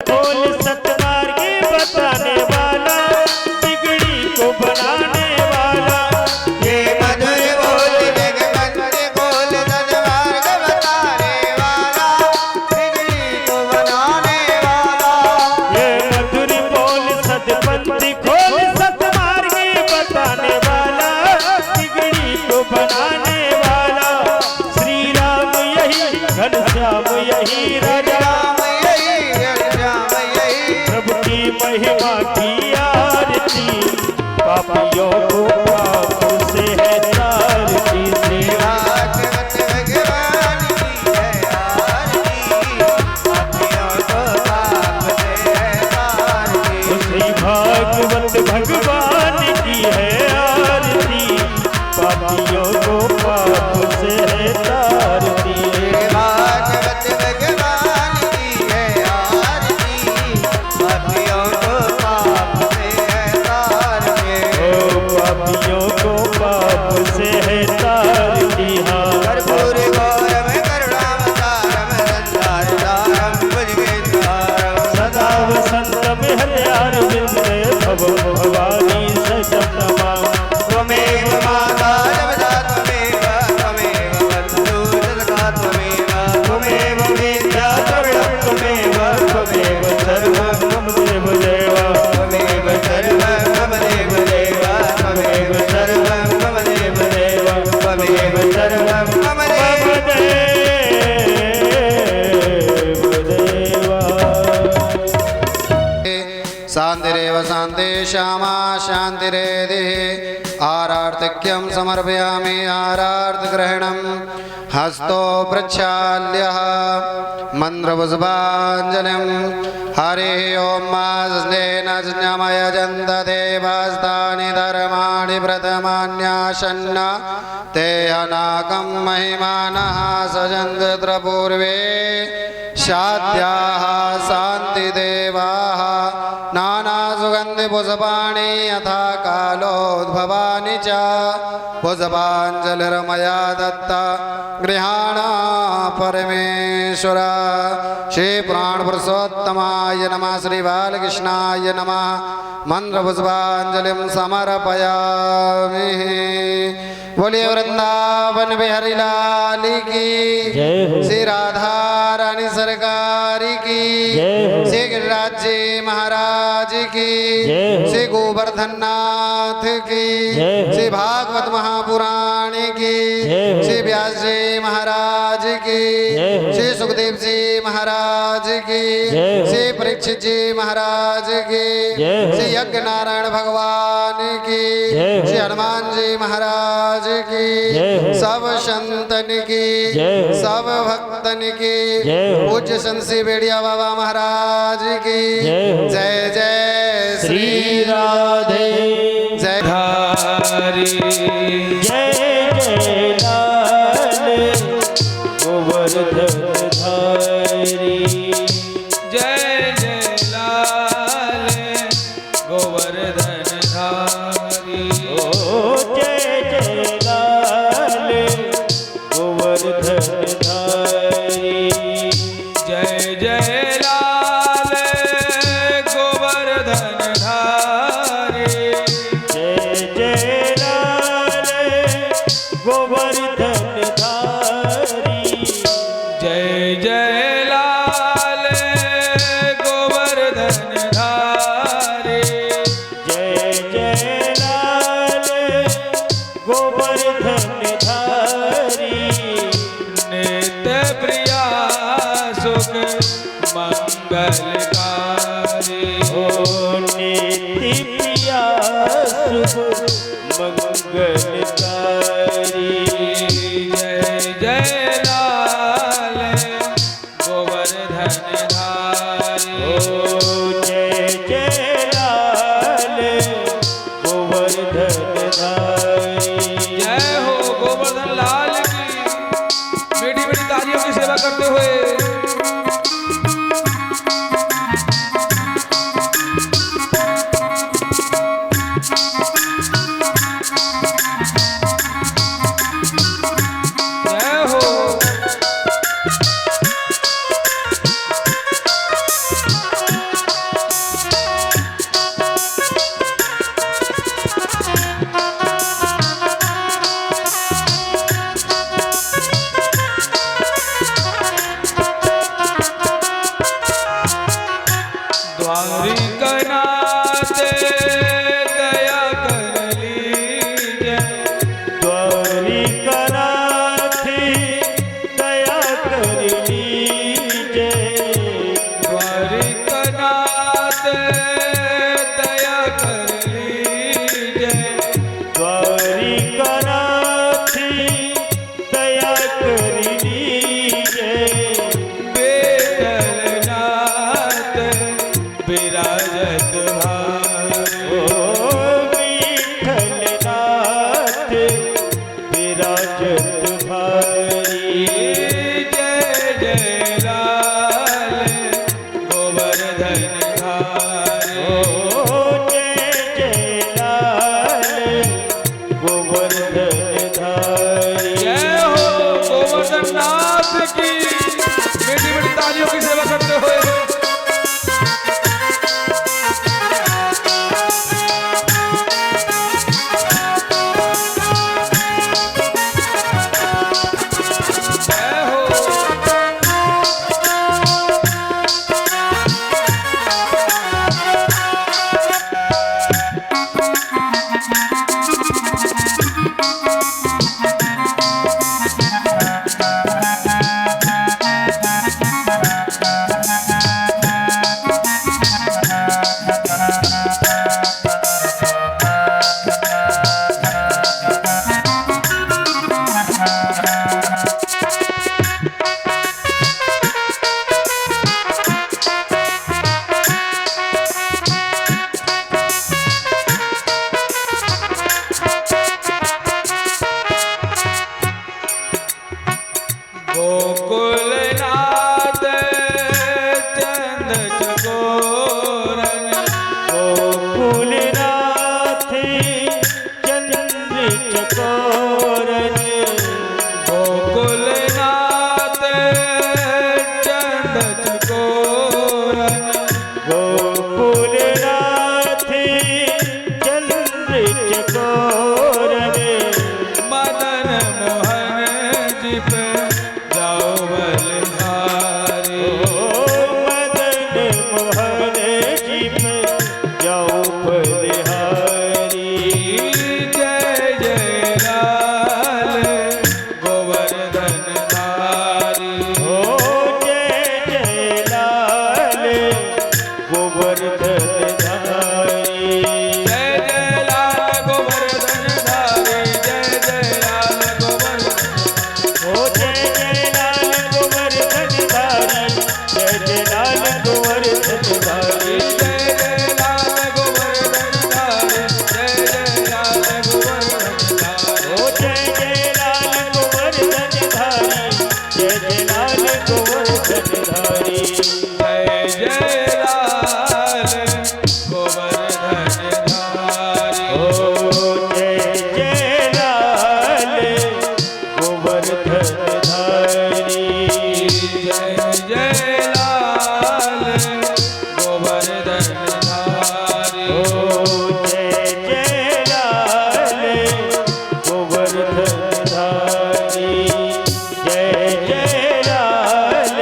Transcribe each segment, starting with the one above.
खोल सतमार्गी बताने वाला, बिगड़ी को बनाने वाला। ये मधुर बोल जगमंद खोल सतमार्ग बताने वाला, बिगड़ी को बनाने वाला। ये मधुर बोल सतपंथी खोल सतमार्गी बताने वाला, बिगड़ी को बनाने वाला। श्री राम यही घनश्याम यही राजा, प्रभु की महिमा की आरती, पापियों को पाप से है तारती। श्री भागवत भगवान की है आरती, पापियों को पाप से है तारती। श्री भागवत भगवान की है आरती, पापियों को पाप से है तारती। भागवत भगवान की है आरती, पापियों को पाप से है तारती। ओ पापियों को पाप से है तारती। हाँ कर्पूर गौरव करुणावतारम संसारसारम भुजगेन्द्रहारम सदा वसंतम हृदयार विंदे भव भवानी सजम नमाम। त्वमेव माता जगदा त्वमेव त्वमेव बन्धु सदका त्वमेव त्वमेव विद्या द्रविणं त्वमेव त्वमेव सर्वं मम देव देव, त्वमेव सर्वं मम देव देव त्वमेव सर्वं मम देव देव त्वमेव सर्वं मम देव देव शान्तिरेव शान्ति श्यामा शान्तिरेधि आरार्तिक्यं समर्पयामि आरार्तग्रहणं हस्तो प्रक्षाल्यः मन्त्रपुष्पाञ्जलिं हरिः ॐ स्नेन ज्ञमयजन्त देवास्तानि धर्माणि प्रथमान्यासन्न ते अनाकं महिमानः सजन्त पूर्वे शाद्याः शान्तिदेवाः नानासुगन्धिपुष्पाणि यथा कालोद्भवानि च पुष्पाञ्जलिर्मया दत्ता गृहाण परमेश्वर। श्रीप्राणपुरुषोत्तमाय नमः श्रीबालकृष्णाय नमः मन्त्रपुष्पाञ्जलिं समर्पयामि। बोलिए वृंदावन बिहारी लाल की, श्री राधा रानी सरकार की, श्री गिरिराज जी महाराज की, श्री गोवर्धन नाथ की, श्री भागवत महापुराण की, श्री व्यास जी महाराज की, श्री सुखदेव जी महाराज की, श्री परीक्षित जी महाराज की, श्री यज्ञ नारायण भगवान की, श्री हनुमान जी महाराज की, सब संतन की, सब भक्तन की, पूज्य संत श्री बेड़िया बाबा महाराज की जय जय श्री राधे जय धारी। जय जय लाल गोवर्धन धारी, जय जय लाल गोवर्धन धारी। ओ जय जय लाल गोवर्धन धारी। जय जय लाल गोवर्धन धारी। जय जय लाल गोवर्धन धारी। जय जय लाल गोवर्धन धारी। जय जय लाल गोवर्धन धारी। नित्य प्रिया सुख मंगलकारी। ओ नीति प्रिया शुभ मंगलकारी। जय जय लाल गोवर्धन धारी। ओ जय जय लाल गोवर्धन धारी। जय हो गोवर्धन लाल की। मीठी मीठी तालियों की सेवा करते हुए दया कर लीजिए। द्वारिकानाथ दया कर लीजिए। द्वारिकानाथ दया कर लीजिए। द्वारिकानाथ दया कर लीजिए। बेटलनाथ विराजत भाई। ओ विठलनाथ विराजत भाई। जय जय लाल गोवर्धन धारी। ओ जय जय लाल गोवर्धन धारी। जय हो गोवर्धन नाथ की। बेटी बेटी तालियों की सेवा करते हुए जय हो। गोकुलनाथ चंद चकोरन। गोकुलनाथ चंद्र चकोरन। गोकुलनाथ चंद चकोरन। गोकुलनाथ चंद्र चकोरन। मदन मोहन जी पे जाओ बलिहारी। मदन मोहन जी पे जाओ बलिहारी। जय जय लाल गोवर्धन धारी। ओ जय जय लाल गोवर्धन धारी। जय जय लाल गोवर्धन धारी। जय जय लाल गोवर्धन। ओ जय जय लाल गोवर्धन धारी। जय जय लाल गोवर्धन धारी। जय जय लाल गोवर्धन धारी। जय जय लाल गोवर्धन धारी। ओ जय जय लाल गोवर्धन धारी। जय जय लाल गोवर्धन धारी। जय जय लाल गोवर्धन धारी। ओ जय जय लाल गोवर्धन धारी। जय जय लाल गोवर्धन धारी। ओ जय जय लाल गोवर्धन धारी। जय जय लाल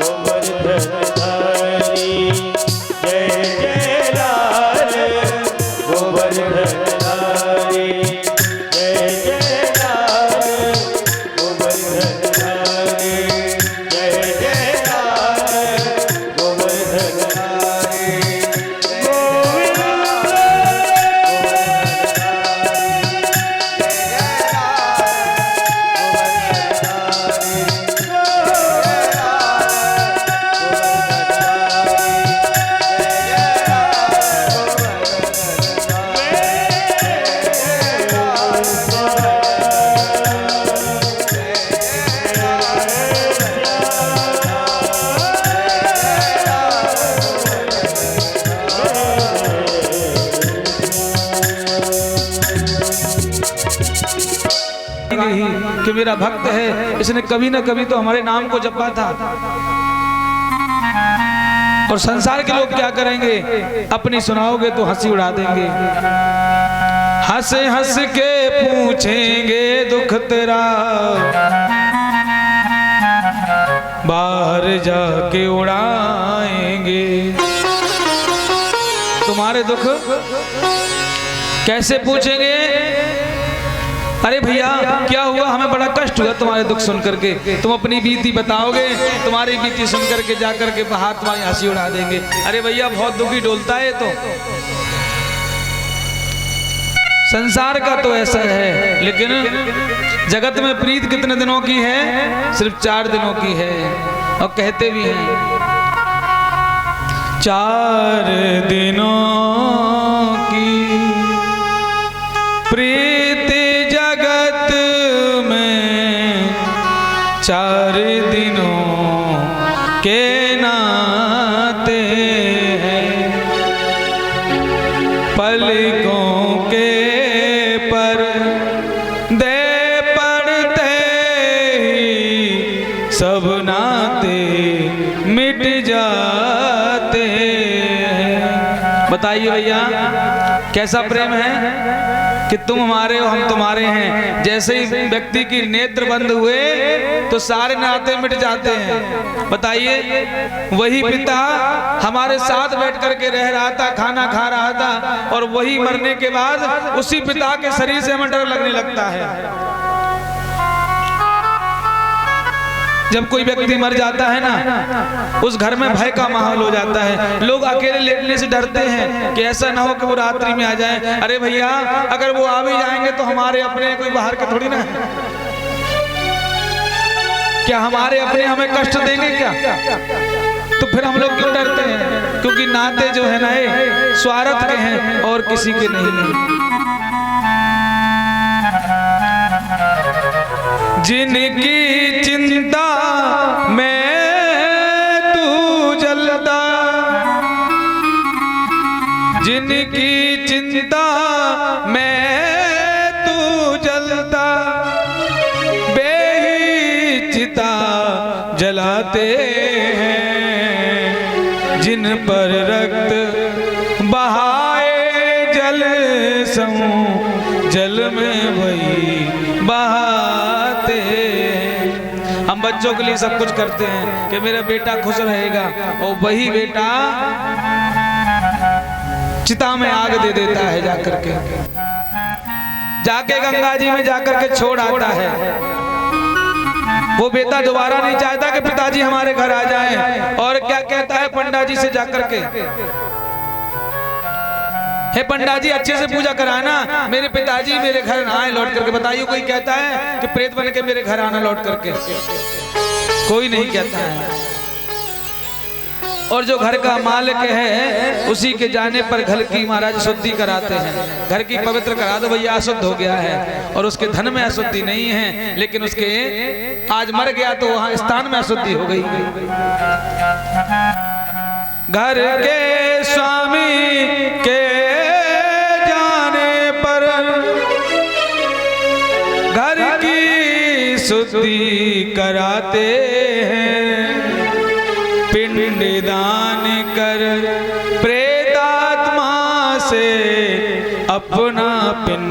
गोवर्धन धारी। जय जय लाल गोवर्धन धारी। जय जय लाल गोवर्धन धारी। जय जय लाल गोवर्धन धारी। गोविंद कि मेरा भक्त है, इसने कभी ना कभी तो हमारे नाम को जपा था। और संसार के लोग क्या करेंगे, अपनी सुनाओगे तो हंसी उड़ा देंगे। हंस हंस के पूछेंगे दुख तेरा, बाहर जाके उड़ाएंगे। तुम तुम्हारे दुख कैसे पूछेंगे? अरे भैया क्या हुआ, हमें बड़ा कष्ट हुआ तुम्हारे दुख सुन करके, तुम अपनी बीती बताओगे, तुम्हारी बीती सुन करके जाकर के बाहर तुम्हारी हंसी उड़ा देंगे। अरे भैया बहुत दुखी डोलता है तो संसार का तो ऐसा है, लेकिन जगत में प्रीत कितने दिनों की है? सिर्फ 4 दिनों की है। और कहते भी हैं 4 दिनों की प्रीत जगत में, 4 दिनों के नाते हैं, पलकों के पर दे पड़ते ही सब नाते मिट जाते हैं। बताइए भैया कैसा प्रेम है कि तुम हमारे हो हम तुम्हारे हैं। जैसे ही व्यक्ति की नेत्र बंद हुए तो सारे नाते मिट जाते हैं। बताइए वही पिता हमारे साथ बैठ करके रह रहा था, खाना खा रहा था, और वही मरने के बाद उसी पिता के शरीर से हमें डर लगने लगता है। जब कोई व्यक्ति मर जाता है ना, उस घर में भय का माहौल हो जाता है। लोग अकेले लेटने से डरते हैं कि ऐसा ना हो कि वो रात्रि में आ जाए। अरे भैया अगर वो आ भी जाएंगे तो हमारे अपने, कोई बाहर के थोड़ी ना है। क्या हमारे अपने हमें कष्ट देंगे क्या? तो फिर हम लोग क्यों डरते हैं? क्योंकि नाते जो है ना ये स्वार्थ के हैं और किसी के नहीं। जिनकी चिंता में तू जलता, जिनकी चिंता में तू जलता, बेहिचिता जलाते हैं, जिन पर रक्त बहाए जल समूह, जल में वही बहाते हैं। हम बच्चों के लिए सब कुछ करते हैं कि मेरा बेटा खुश रहेगा, और वही बेटा चिता में आग दे देता है, जाके गंगा जी में जाकर के छोड़ आता है। वो बेटा दोबारा नहीं चाहता कि पिताजी हमारे घर आ जाएं, और क्या कहता है पंडा जी से जाकर के, हे पंडा जी अच्छे से पूजा कराना, मेरे पिताजी मेरे घर ना आए लौट करके। बताइए कोई कहता है कि प्रेत बन के मेरे घर आना लौट करके? कोई नहीं कहता है। और जो घर का मालिक है उसी के जाने पर घर की महाराज शुद्धि कराते हैं। घर की पवित्र करा दो भैया, अशुद्ध हो गया है, और उसके धन में अशुद्धि नहीं है, लेकिन उसके आज मर गया तो वहां स्थान में अशुद्धि हो गई। घर के स्वामी के घर की शुद्धि कराते हैं, पिंड दान कर प्रेतात्मा से अपना पिंड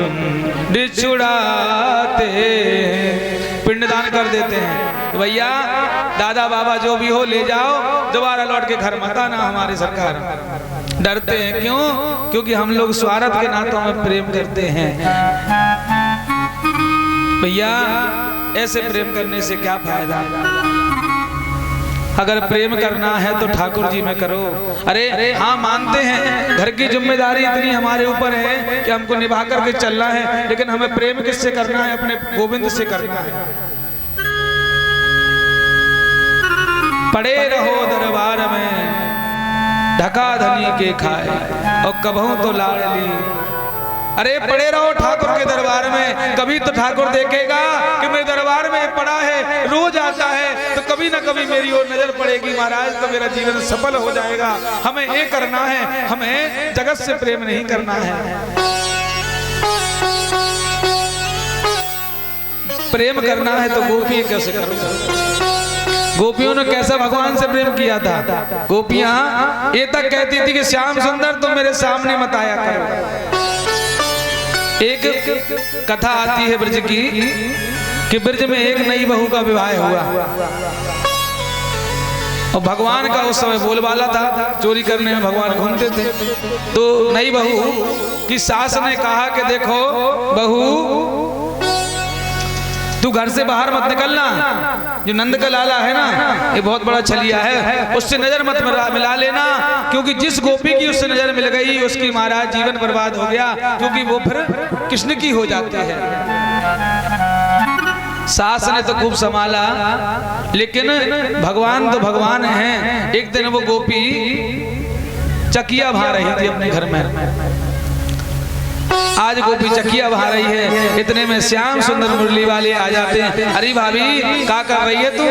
छुड़ाते हैं। पिंडदान कर देते हैं भैया, दादा बाबा जो भी हो ले जाओ, दोबारा लौट के घर मत आना। हमारी सरकार डरते हैं, क्यों? क्योंकि हम लोग स्वार्थ के नातों में प्रेम करते हैं। भैया ऐसे प्रेम करने से क्या फायदा? अगर प्रेम करना है तो ठाकुर जी में करो। अरे हाँ मानते हैं घर की जिम्मेदारी इतनी हमारे ऊपर है कि हमको निभा करके चलना है, लेकिन हमें प्रेम किससे करना है? अपने गोविंद से करना है। पड़े रहो दरबार में ढका धनी के खाए, और कबहू तो लाडली। अरे पड़े रहो ठाकुर के दरबार में, कभी तो ठाकुर देखेगा कि मेरे दरबार में पड़ा है, रोज आता है, तो कभी ना कभी मेरी ओर नजर पड़ेगी महाराज, तो मेरा जीवन सफल हो जाएगा। हमें ये करना है, हमें जगत से प्रेम नहीं करना है। प्रेम करना है तो गोपी कैसे करो? गोपियों ने कैसा भगवान से प्रेम किया था? गोपियां ये तक कहती थी कि श्याम सुंदर तुम मेरे सामने मत आया करो। एक कथा आती है ब्रज की कि ब्रज में एक नई बहू का विवाह हुआ, और भगवान का उस समय बोलबाला था, चोरी करने में भगवान घूमते थे। तो नई बहू की सास ने कहा कि देखो बहू, तू घर से बाहर मत निकलना, जो नंद का लाला है ना, ये बहुत बड़ा छलिया है, उससे नजर मत मिला लेना, क्योंकि जिस गोपी की उससे नजर मिल गई उसकी महाराज जीवन बर्बाद हो गया, क्योंकि वो फिर कृष्ण की हो जाती है। सास ने तो खूब संभाला, लेकिन भगवान तो भगवान हैं। एक दिन वो गोपी चकिया भा रही थी अपने घर में। आज गोपी चकिया बहा रही है, इतने में श्याम सुंदर मुरली वाले आ जाते हैं। अरे भाभी क्या कर रही है तू?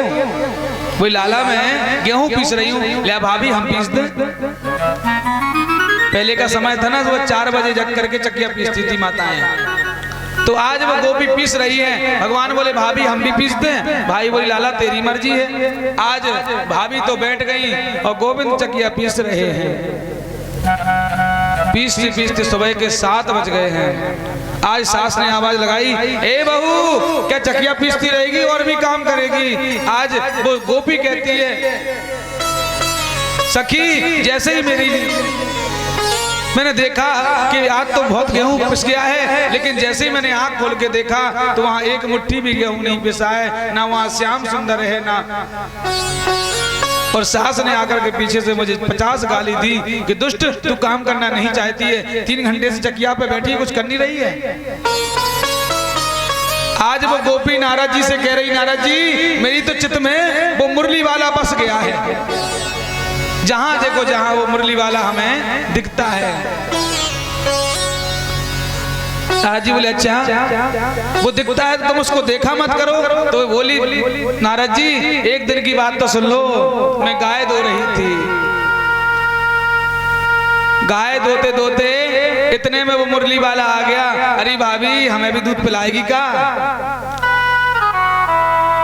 वही लाला मैं गेहूं पीस रही हूँ। ले भाभी हम पीस दे। पहले का समय था ना, वो 4 बजे जग करके चकिया पीसती थी माताएं। तो आज वो गोपी पीस रही है। भगवान बोले भाभी हम भी पीस दें? भाई बोली लाला तेरी मर्जी है। आज भाभी तो बैठ गई और गोविंद चकिया पीस रहे हैं। पीसते पीसते सुबह के 7 बज गए हैं। आज सास ने आवाज लगाई, ए बहू क्या चकिया पीसती रहेगी और भी काम करेगी? आज वो गोपी कहती है, सखी जैसे ही मैंने देखा कि आज तो बहुत गेहूं पिस गया है, लेकिन जैसे ही मैंने आंख खोल के देखा तो वहां एक मुट्ठी भी गेहूं नहीं पिसा है, ना वहां श्याम सुंदर है ना। और सास ने आकर के पीछे से मुझे 50 गाली दी कि दुष्ट तू काम करना नहीं चाहती है, 3 घंटे से चकिया पे बैठी कुछ कर नहीं रही है। आज वो गोपी नारद जी से कह रही, नारद जी मेरी तो चित्त में वो मुरली वाला बस गया है। जहां देखो जहां वो मुरली वाला हमें दिखता है। नारद जी बोले अच्छा वो दिखता है तो तुम उसको देखा मत करो। तो बोली नारद जी एक दिन की बात तो सुन लो, मैं गाय धो रही थी। गाय धोते धोते इतने में वो मुरली वाला आ गया। अरे भाभी हमें भी दूध पिलाएगी क्या?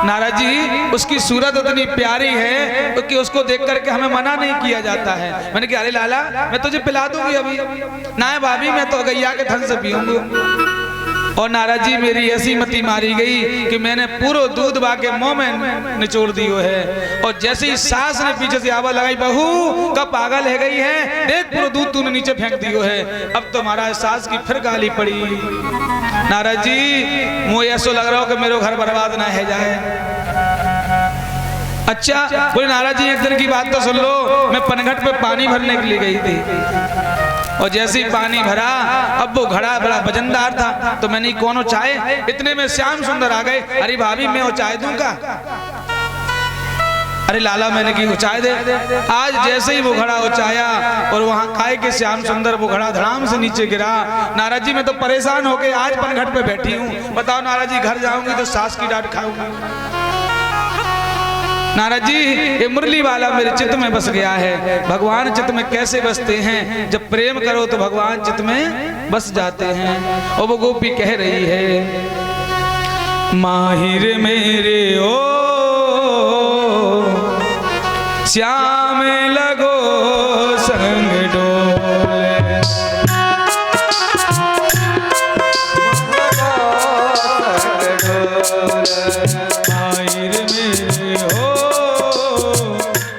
नारद जी उसकी सूरत इतनी प्यारी है कि उसको देख करके हमें मना नहीं किया जाता है। मैंने कहा अरे लाला मैं तुझे पिला दूंगी अभी। ना है भाभी मैं तो गैया के थन से पीऊंगी। और नारद जी मेरी ऐसी मती मारी गई कि मैंने पूरा दूध बाके मुंह में निचोड़ दियो है। और जैसे ही सास ने पीछे से आवाज लगाई, बहू कब पागल है गई है, देख पूरा दूध तूने नीचे फेंक दियो है। अब तो महाराज सास की फिर गाली पड़ी। नारद जी मुझे ऐसा लग रहा हो कि मेरे घर बर्बाद ना है जाए। अच्छा बोले नारद जी एक दिन की बात तो सुन लो, मैं पनघट पे पानी भरने के लिए गई थी और जैसे ही पानी भरा, अब वो घड़ा बड़ा वजनदार था तो मैंने कौन चाय, इतने में श्याम सुंदर आ गए। अरे भाभी मैं वो चाय दूंगा? अरे लाला मैंने की वो चाय दे। आज जैसे ही वो घड़ा उचाया और वहां खाए के श्याम सुंदर वो घड़ा धड़ाम से नीचे गिरा। नारद जी मैं तो परेशान होके आज पनघट पे बैठी हूँ। बताओ नारद जी घर जाऊंगी तो सास की डांट खाऊंगी। नारद जी ये मुरली वाला मेरे चित्त में बस गया है। भगवान चित्त में कैसे बसते हैं? जब प्रेम करो तो भगवान चित्त में बस जाते हैं। और वो गोपी कह रही है, माहिर मेरे ओ श्याम लगो संग डोले। माहिर मेरे हो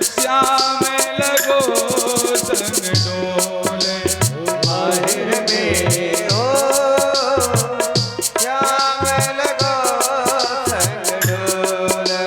श्याम लगो संग डोले। माहिर मेरे हो श्याम लगो संग डोले।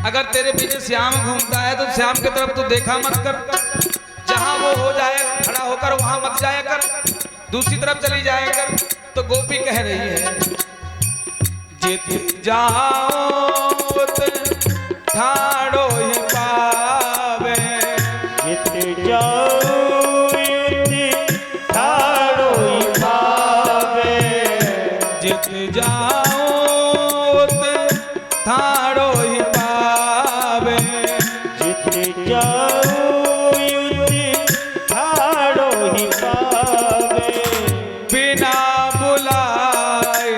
अगर तेरे पीछे श्याम घूमता है तो श्याम की तरफ तू देखा मत कर। जहां वो हो जाए खड़ा होकर होकर वहां मत जाया कर, दूसरी तरफ चली जाया कर। तो गोपी कह रही है जित जाओ ठाड़ो ही पावे, जित जाओ ठाड़ो ही पावे, जित जाओ ठाड़ो ही पावे, जित जाओ ठाड़ो ही पावे, बिना बुलाए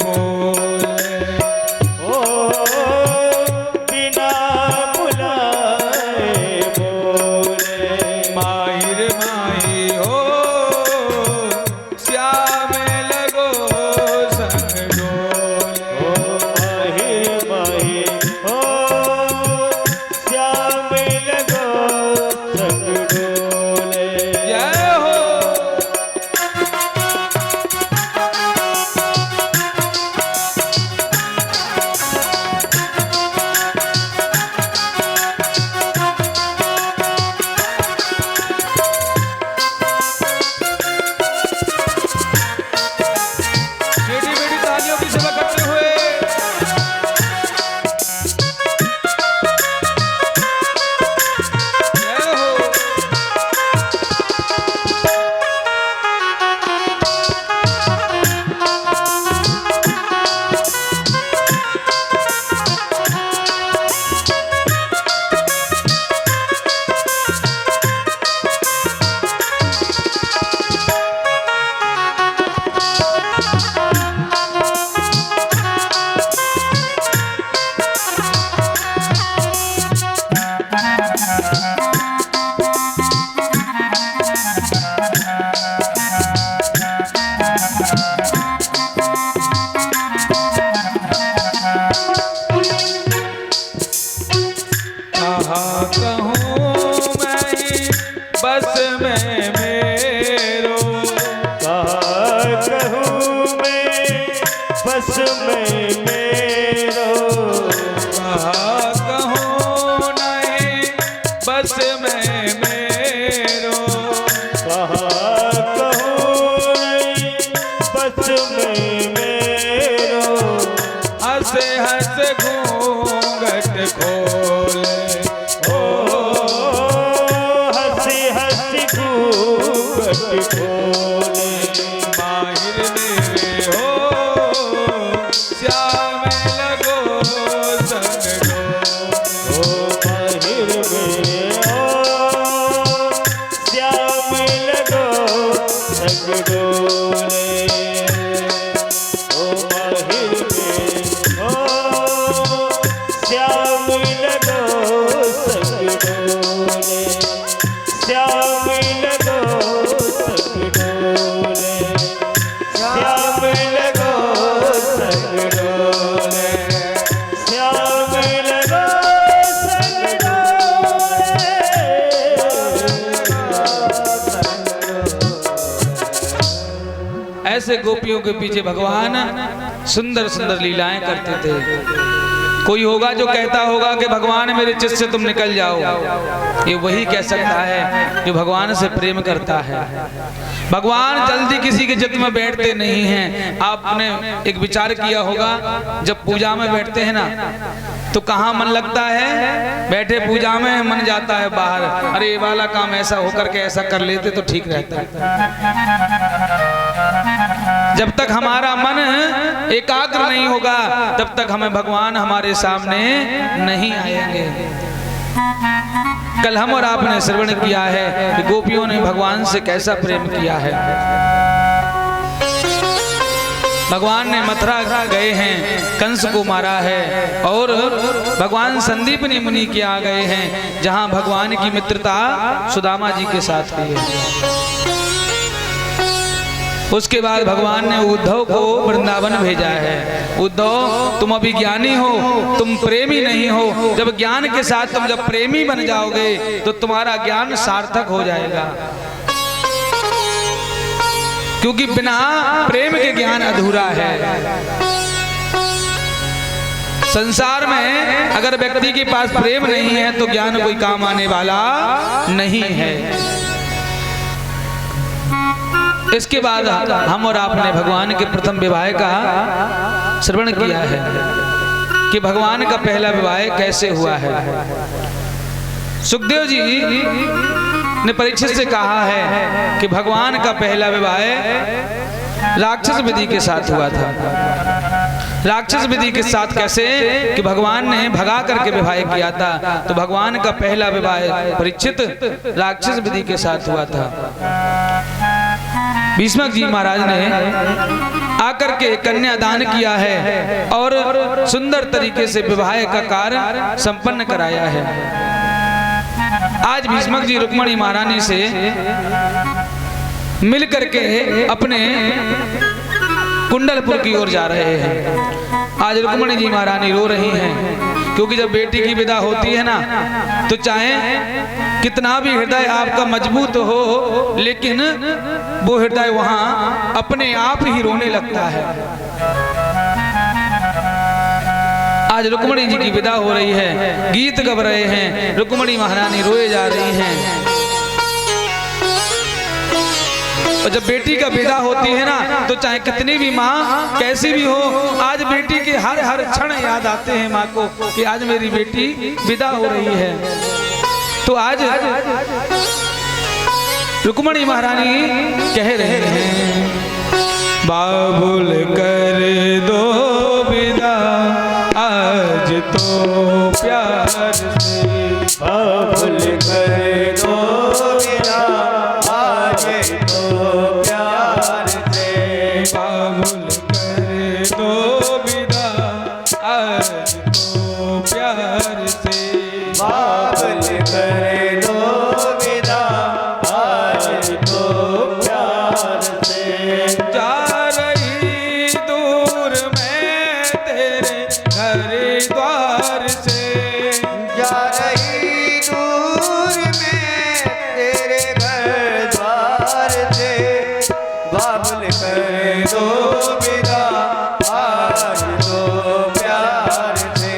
बोले, ओ बिना बुलाए बोले, माहिर माही हो श्याम लगो संग डोले। ओ माहिर माहिर हो श्याम लगो संग डोले। जय हो। बेटी बेटी तालियों की सेवा करते हुए जय हो। कहाँ कहूँ मैं बस में मेरो, कहाँ कहूँ मैं बस में मेरो, कहाँ कहूँ नहीं बस में मेरो, कहाँ कहूँ नहीं बस में मेरो, हंसे हंस घूंघट खोले, हंसी हंसी घूंघट खोले, माहिर मेरे हो श्याम लगो संग डोले। ओ माहिर मेरे हो श्याम लगो संग डोले, ओ माहिर मेरे हो श्याम लगो संग डोले, श्याम लगो संग डोले, श्याम लगो संग डोले, श्याम लगो संग डोले। ऐसे गोपियों के पीछे भगवान सुंदर सुंदर लीलाएं करते थे। कोई होगा जो कहता होगा कि भगवान मेरे चित्त से तुम निकल जाओ, ये वही कह सकता है जो भगवान से प्रेम करता है। भगवान जल्दी किसी के चित्त में बैठते नहीं हैं। आपने एक विचार किया होगा, जब पूजा में बैठते हैं ना तो कहाँ मन लगता है? बैठे पूजा में मन जाता है बाहर, अरे ये वाला काम ऐसा होकर के ऐसा कर लेते तो ठीक रहता है। जब तक हमारा मन एकाग्र नहीं होगा तब तक हमें भगवान हमारे सामने नहीं आएंगे। कल हम और आपने श्रवण किया है कि गोपियों ने भगवान से कैसा प्रेम किया है। भगवान ने मथुरा गए हैं, कंस को मारा है, और भगवान संदीपनी मुनि के आ गए हैं जहां भगवान की मित्रता सुदामा जी के साथ हुई है। उसके बाद भगवान ने उद्धव को वृंदावन भेजा है। उद्धव, तुम अभी ज्ञानी हो, तुम प्रेमी नहीं हो। जब ज्ञान के साथ तुम जब प्रेमी बन जाओगे तो तुम्हारा ज्ञान सार्थक हो जाएगा, क्योंकि बिना प्रेम के ज्ञान अधूरा है। संसार में अगर व्यक्ति के पास प्रेम नहीं है तो ज्ञान कोई काम आने वाला नहीं है। इसके बाद हम और आपने भगवान के प्रथम विवाह का श्रवण किया है कि भगवान का पहला विवाह कैसे हुआ है। सुखदेव जी ने परीक्षित से कहा है कि भगवान का पहला विवाह राक्षस विधि के साथ हुआ था। राक्षस विधि के साथ कैसे कि भगवान ने भगा करके विवाह किया था। तो भगवान का पहला विवाह परीक्षित राक्षस विधि के साथ हुआ था। भीष्मक जी महाराज ने आकर के कन्यादान किया है और सुंदर तरीके से विवाह का कार्य संपन्न कराया है। आज भीष्मक जी रुक्मणी महारानी से मिल करके अपने कुंडलपुर की ओर जा रहे हैं। आज रुक्मणी जी महारानी रो रही हैं क्योंकि जब बेटी की विदा होती है ना तो चाहे कितना भी हृदय आपका मजबूत हो लेकिन वो हृदय वहां अपने आप ही रोने लगता है। आज रुक्मणी जी की विदा हो रही है, गीत गा रहे हैं, रुक्मणी महारानी रोए जा रही हैं। और जब बेटी का विदा होती है ना तो चाहे कितनी भी माँ कैसी भी हो, आज बेटी के हर हर क्षण याद आते हैं माँ को कि आज मेरी बेटी विदा हो रही है। तो आज रुक्मणी महारानी कह रहे हैं, बाबुल कर दो विदा आज तो प्यार से, बाबुल कर दो विदा आज तो प्यार से, बाबुल कर दो विदा आज तो प्यार से, बाबुल कर दो विदा आज तो प्यार से। जा रही दूर मैं तेरे घर द्वार से, जा रही दूर में तेरे घर द्वार से, बाबुल कर दो विदा आज तो प्यार से,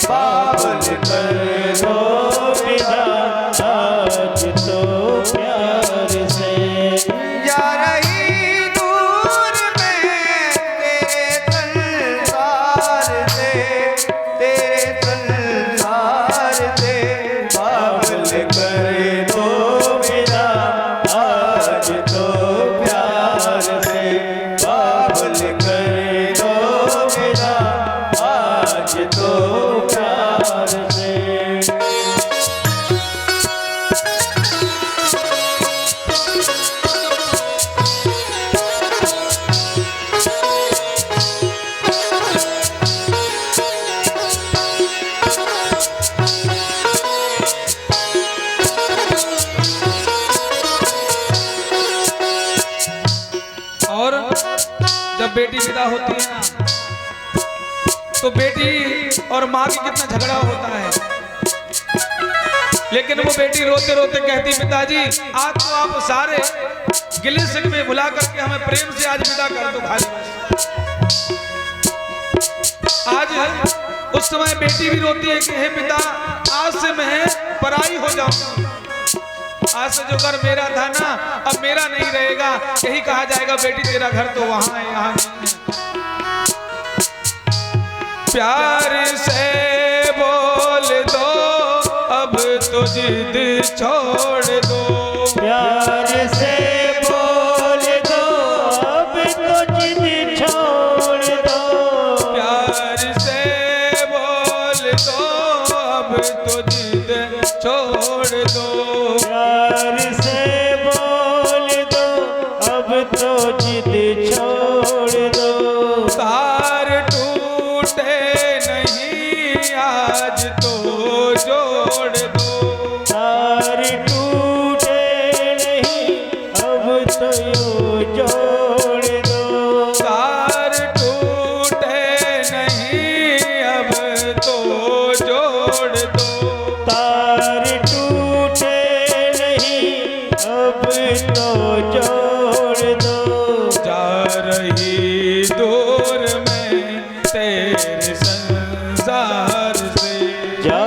बाबुल कर दो विदा आज तो प्यार से। जा रही दूर में तेरे संसार से, तेरे संसार से, बाबुल कर दो विदा आज तो प्यार से, बाबुल कर दो विदा आज तो प्यार से। और जब बेटी विदा होती है ना तो बेटी और माँ की कितना झगड़ा होता है, लेकिन वो बेटी रोते रोते कहती, पिताजी आज तो आप सारे गिले शिकवे भुला करके हमें प्रेम से आज विदा कर दो खाली बस। आज उस समय बेटी भी रोती है कि हे पिता आज से मैं पराई हो जाऊंगी, आज से जो घर मेरा था ना अब मेरा नहीं रहेगा। यही कहा जाएगा बेटी तेरा घर तो वहां है यहाँ नहीं है। प्यार से बोल दो अब तो जिद छोड़ दो, प्यार से बोल दो अब तो जिद छोड़ दो, प्यार से बोल दो अब तो जिद छोड़ दो, प्यार से बोल दो अब तो जिद छोड़ दो। तार टूटे नहीं आज तो जोड़ दो, तार टूटे नहीं अब तो यूं जोड़ दो, तार टूटे नहीं अब तो जोड़ दो, तार टूटे नहीं अब तो जोड़ दो। जा रही दूर में तेरे संसार से, जा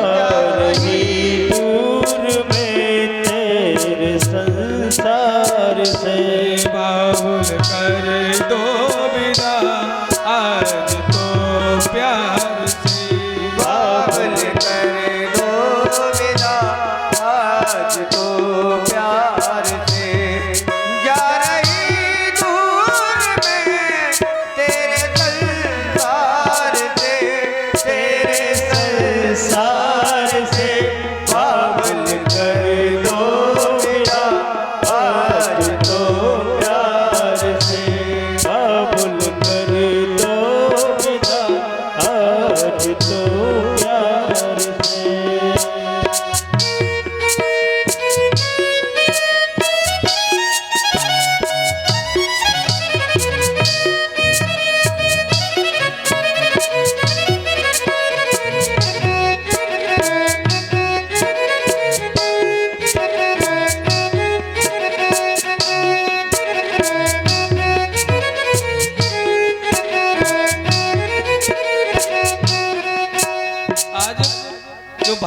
रही दूर में तेरे संसार से, बाबुल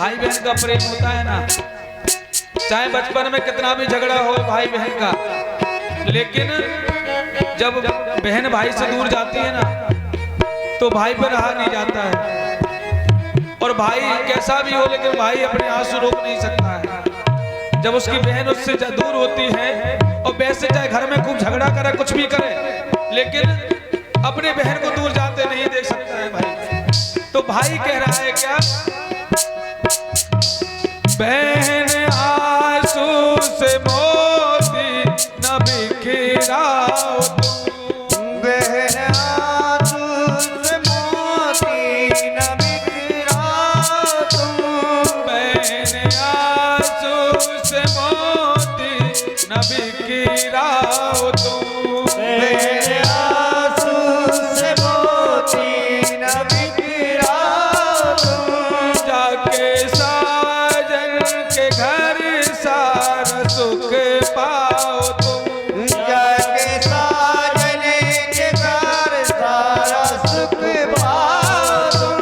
भाई बहन का प्रेम होता है ना, चाहे बचपन में कितना भी झगड़ा हो भाई बहन का, लेकिन जब बहन भाई से दूर जाती है ना तो भाई पर रहा नहीं जाता है। और भाई कैसा भी हो लेकिन भाई अपने आंसू रोक नहीं सकता है। जब उसकी बहन उससे दूर होती है, और वैसे चाहे घर में खूब झगड़ा करे कुछ भी करे, लेकिन अपने बहन को दूर जाते नहीं देख सकता है भाई। तो भाई कह रहा है क्या, बहन आंसू से मोती न बिखराओ तुम, बहन आंसू से मोती न बिखराओ तुम, बहन आंसू से मोती न बिखराओ तुम, बहन आंसू से मोती न बिखराओ तुम, जाके साजन के घर सारा सुख पाओ तुम, जाके साजन के घर सारा सुख पाओ तुम,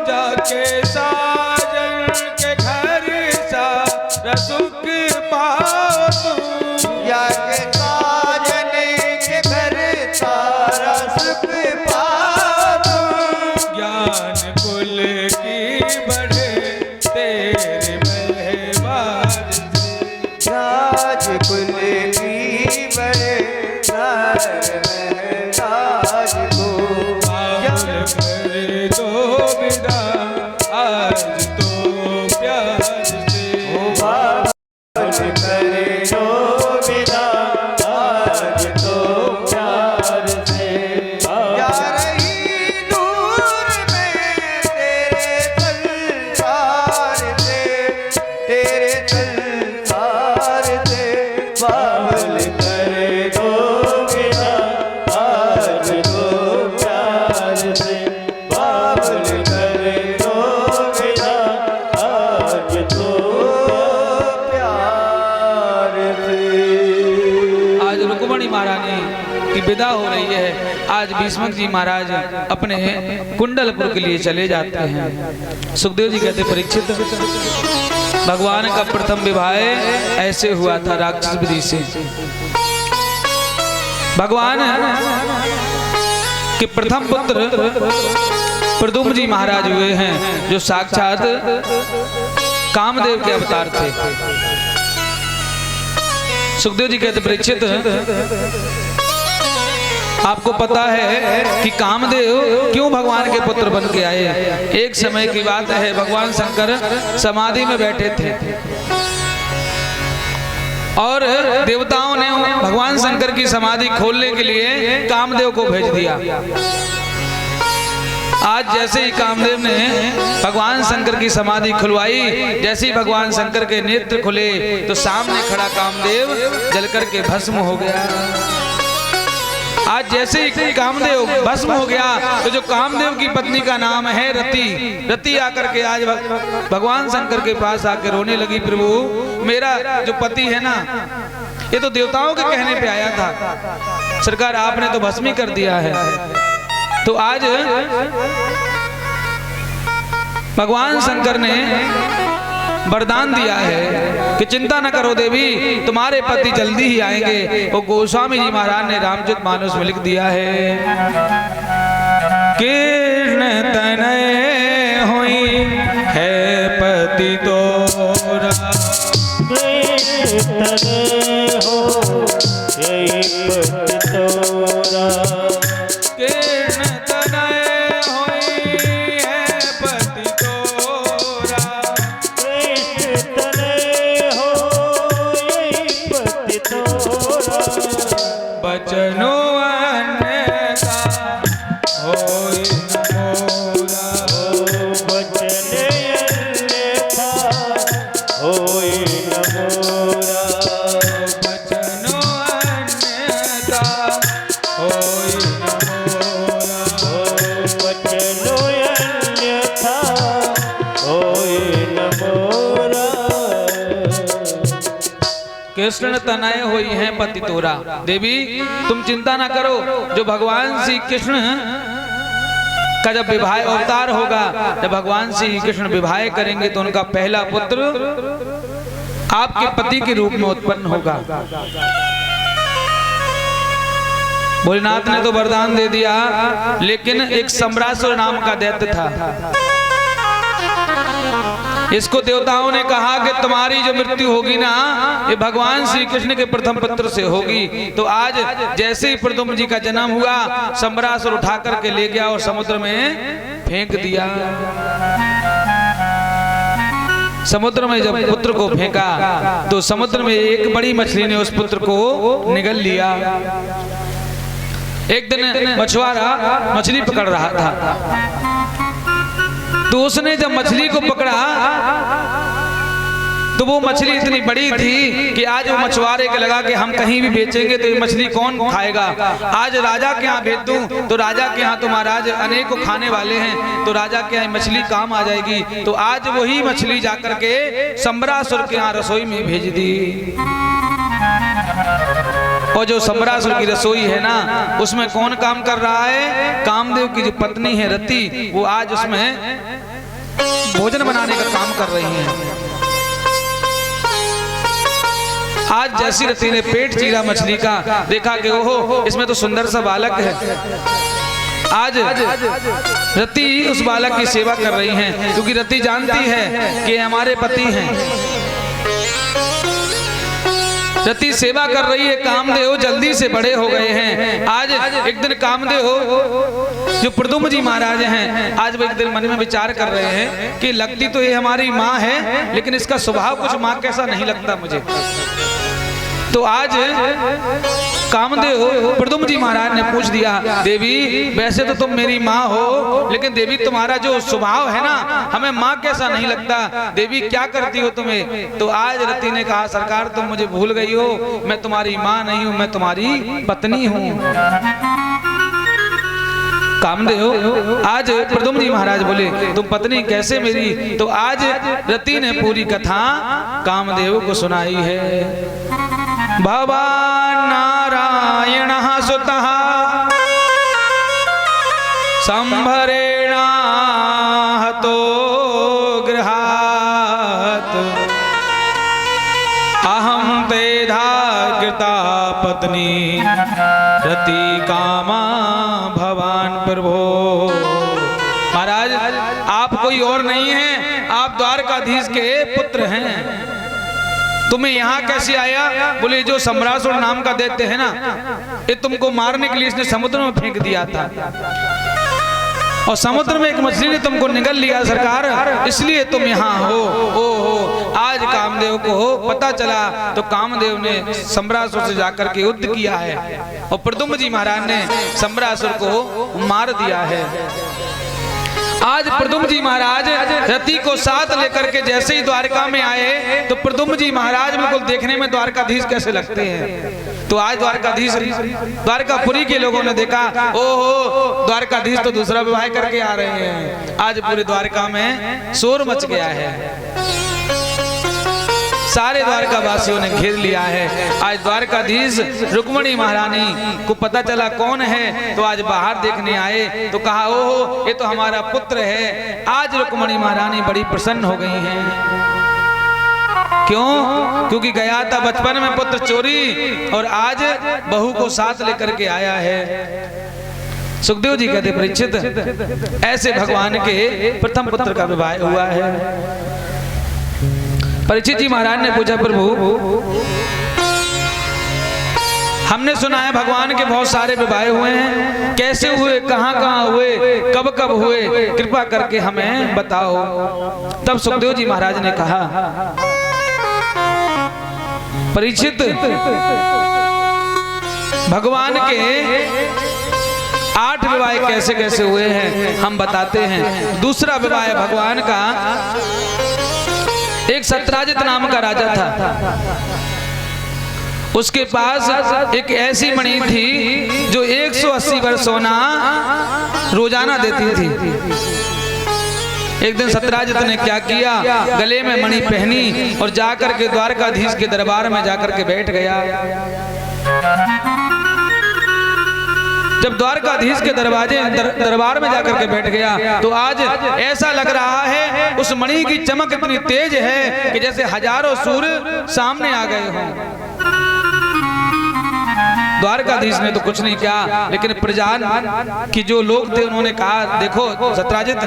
जाके साजन के घर सारा सुख पाओ तुम, जाके साजन के घर सारा सुख पाओ तुम, ज्ञान कुल की बढ़े तेरे महबाज से, राज कुल की बड़े नार महराज को बाबुल कर दो विदा आज तो प्यार से, बाबुल करे दो विदा आज तो प्यार से, जा रही दूर में तेरे संसार से, तेरे संसार से, बाबुल करे दो विदा आज तो प्यार से, बाबुल करे दो विदा आज तो प्यार से। आज रुक्मणी महारानी की विदा हो रही है। आज भीष्मक जी महाराज अपने कुंडलपुर के लिए चले जाते हैं। सुखदेव जी कहते परीक्षित, भगवान का प्रथम विवाह ऐसे हुआ था राक्षस विधि से। भगवान के प्रथम पुत्र प्रद्युम्न जी महाराज हुए हैं, जो साक्षात कामदेव के अवतार थे। सुखदेव जी कहते परीक्षित, आपको पता है कि कामदेव क्यों भगवान के पुत्र बन के आए। एक समय की बात है, भगवान शंकर समाधि में बैठे थे और देवताओं ने भगवान शंकर की समाधि खोलने के लिए कामदेव को भेज दिया। आज जैसे ही कामदेव ने भगवान शंकर की समाधि खुलवाई, जैसे ही भगवान शंकर के नेत्र खुले तो सामने खड़ा कामदेव जलकर के भस्म हो गया। आज जैसे ही कामदेव भस्म हो गया तो जो कामदेव की पत्नी का नाम है रति, रति आकर के आज भगवान शंकर के पास आकर रोने लगी, प्रभु मेरा जो पति है ना, ये तो देवताओं के कहने पे आया था, सरकार आपने तो भस्मी कर दिया है। तो आज भगवान शंकर ने वरदान दिया है कि चिंता न करो देवी, तुम्हारे पति जल्दी ही आएंगे। वो गोस्वामी जी महाराज ने रामचरित मानस में लिख दिया है, कृष्ण तनय हुई है पति तोरा, कृष्ण तनय हो यही पति तोरा, कृष्ण तनय हुई है पति तोरा, कृष्ण तनय हो यही पति तोरा, बचनो अन्यथा होई न मोरा, वचन अन्यथा होय न मोरा, बचनो अन्यथा होई न मोरा, वचन अन्यथा होय न मोरा। कृष्ण तनय हुई है पति तोरा। देवी तुम चिंता ना करो, जो भगवान श्री कृष्ण का जब विवाह अवतार होगा, जब भगवान श्री कृष्ण विवाह करेंगे तो उनका पहला पुत्र आपके पति के रूप में उत्पन्न होगा। भोलेनाथ ने तो वरदान दे दिया, लेकिन एक सम्रासुर नाम का दैत्य था। इसको देवताओं ने कहा कि तुम्हारी जो मृत्यु होगी ना, ये भगवान श्री कृष्ण के प्रथम पुत्र से होगी। तो आज जैसे ही प्रद्युम्न जी का जन्म हुआ, सम्रासुर उठा करके ले गया और समुद्र में फेंक दिया। समुद्र में जब पुत्र को फेंका तो समुद्र में एक बड़ी मछली ने उस पुत्र को निगल लिया। एक दिन मछुआरा मछली पकड़ रहा था, तो उसने जब मछली को पकड़ा तो वो मछली इतनी बड़ी थी कि आज वो मछुआरे के लगा कि हम कहीं भी बेचेंगे तो ये मछली कौन खाएगा। आज राजा के यहाँ भेज दूं तो राजा के यहाँ तो महाराज अनेक को खाने वाले हैं, तो राजा के यहाँ मछली काम आ जाएगी। तो आज वही मछली जाकर के सम्रासुर के यहाँ रसोई में भेज दी। और जो सम्रासुर की रसोई है ना, उसमें कौन काम कर रहा है? कामदेव की जो पत्नी है रति, वो आज उसमें भोजन बनाने का काम कर रही है। आज जैसी रति ने पेट चीरा मछली का, देखा कि ओहो इसमें तो सुंदर सा बालक है। आज रति उस बालक की सेवा कर रही हैं, क्योंकि रति जानती है कि हमारे पति हैं। रति सेवा कर रही है, कामदेव जल्दी से बड़े हो गए हैं। आज एक दिन कामदेव जो प्रद्युम्न जी महाराज हैं, आज वो एक दिन मन में विचार कर रहे हैं कि लगती तो ये हमारी माँ है, लेकिन इसका स्वभाव कुछ माँ कैसा नहीं लगता मुझे। तो आज कामदेव प्रद्युम्न जी महाराज ने पूछ दिया, देवी वैसे तो तुम मेरी माँ हो, लेकिन देवी तुम्हारा जो स्वभाव है ना, हमें माँ कैसा नहीं लगता। देवी क्या करती हो तुम्हें? तो आज रति ने कहा, सरकार तुम मुझे भूल गई हो, मैं तुम्हारी माँ नहीं हूँ, मैं तुम्हारी पत्नी हूँ। कामदेव आज प्रद्युम्न जी महाराज बोले, तुम पत्नी कैसे मेरी? तो आज रति ने पूरी कथा कामदेव को सुनाई है। भवान् नारायणः सुतः संभरेण हतो गृहात्, अहं तेधा कृता पत्नी रति कामा भवान प्रभो। महाराज आप कोई और नहीं हैं, आप द्वारकाधीश के पुत्र हैं। तुम्हें यहाँ कैसे आया? बोले जो सम्रासुर नाम का दैत्य है ना, ये तुमको मारने के लिए इसने समुद्र में फेंक दिया था, और समुद्र में एक मछली ने तुमको निगल लिया सरकार, इसलिए तुम यहाँ हो। ओहो आज कामदेव को पता चला, तो कामदेव ने सम्रासुर से जाकर के युद्ध किया है, और प्रद्युम्न जी महाराज ने सम्रासुर को मार दिया है। आज प्रद्युम्न जी महाराज रति को साथ लेकर के जैसे ही द्वारका में आए, तो प्रद्युम्न जी महाराज बिल्कुल देखने में द्वारकाधीश कैसे लगते हैं। तो आज द्वारकापुरी के लोगों ने देखा, ओहो द्वारकाधीश तो दूसरा विवाह करके आ रहे हैं। आज पूरे द्वारका में शोर मच गया है, सारे द्वारका वासियों ने घेर लिया है। आज द्वारकाधीश रुक्मणी महारानी को पता चला कौन है, तो आज बाहर देखने आए, तो कहा ओहो ये तो हमारा पुत्र है। आज रुक्मणी महारानी बड़ी प्रसन्न हो गई हैं। क्यों? क्योंकि गया था बचपन में पुत्र चोरी, और आज बहू को साथ लेकर के आया है। सुखदेव जी कहते, परीक्षित ऐसे भगवान के प्रथम पुत्र का विवाह हुआ है। परीक्षित जी महाराज ने पूछा, प्रभु हमने सुना है भगवान के बहुत सारे विवाह हुए हैं, कैसे हुए, कहाँ कहाँ हुए, कब कब हुए, कृपा करके हमें बताओ। तब सुखदेव जी महाराज ने कहा, परीक्षित भगवान के 8 विवाह कैसे कैसे हुए हैं हम बताते हैं। दूसरा विवाह भगवान का, एक सत्राजित नाम का राजा था, उसके पास एक ऐसी मणि थी जो 180 वर्ष सोना रोजाना देती थी। एक दिन सत्राजित ने क्या किया, गले में मणि पहनी और जाकर के द्वारकाधीश के दरबार में जाकर के बैठ गया। जब द्वारकाधीश के दरबार में जाकर के बैठ गया तो आज ऐसा लग रहा है उस मणि की चमक इतनी तेज है कि जैसे हजारों सूर्य सामने आ गए हों। द्वारकाधीश ने तो कुछ नहीं कहा, लेकिन प्रजान की जो लोग थे उन्होंने कहा, देखो सत्राजित,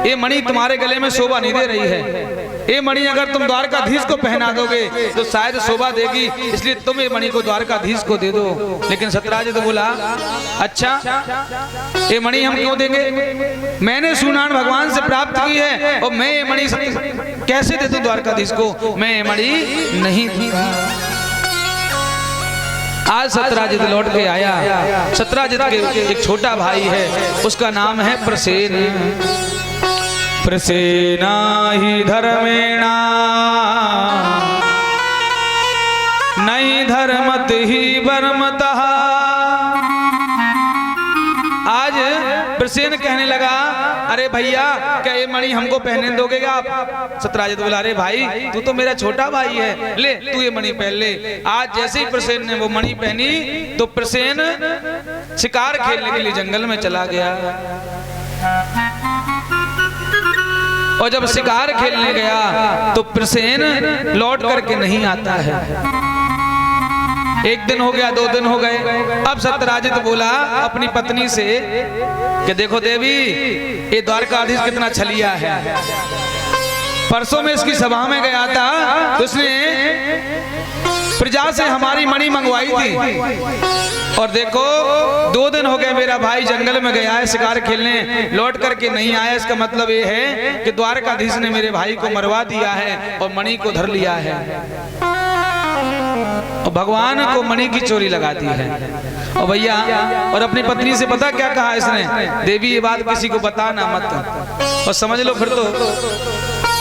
ये मणि तुम्हारे गले में शोभा नहीं दे रही है। ये मणि अगर तुम द्वारकाधीश को पहना दोगे तो शायद शोभा देगी, इसलिए तुम ये मणि को द्वारकाधीश को दे दो। लेकिन सत्राजित बोला, अच्छा ये मणि हम क्यों देंगे? मैंने सूनान भगवान से प्राप्त की है और मैं ये मणि कैसे दे दूं द्वारकाधीश को? मैं ये मणि नहीं दूंगा। आज सत्राजित लौट के आया। सत्राजित के एक छोटा भाई है, उसका नाम है प्रसेन। प्रसेना ही धर्मेणा नहीं धर्मत ही वर्मतः। आज प्रसेन कहने लगा, अरे भैया क्या ये मणि हमको पहने दोगे आप? सत्राजित बोला, अरे भाई तू तो मेरा छोटा भाई है, ले तू ये मणि पहन ले। आज जैसे ही प्रसेन ने वो मणि पहनी तो प्रसेन शिकार खेलने के लिए जंगल में चला गया। और जब शिकार खेलने गया तो प्रसेन लौट करके नहीं आता है। एक दिन हो गया, 2 दिन हो गए। अब सत्राजित बोला अपनी पत्नी से कि देखो देवी, ये द्वारकाधीश कितना छलिया है। परसों में इसकी सभा में गया था तो उसने प्रजा से हमारी मणि मंगवाई थी, और देखो 2 दिन हो गए मेरा भाई जंगल में गया है शिकार खेलने, लौट करके नहीं आया। इसका मतलब ये है कि द्वारकाधीश ने मेरे भाई को मरवा दिया है और मणि को धर लिया है और भगवान को मणि की चोरी लगा दी है। और भैया, और अपनी पत्नी से पता क्या कहा इसने? देवी ये बात किसी को बताना मत। और समझ लो फिर तो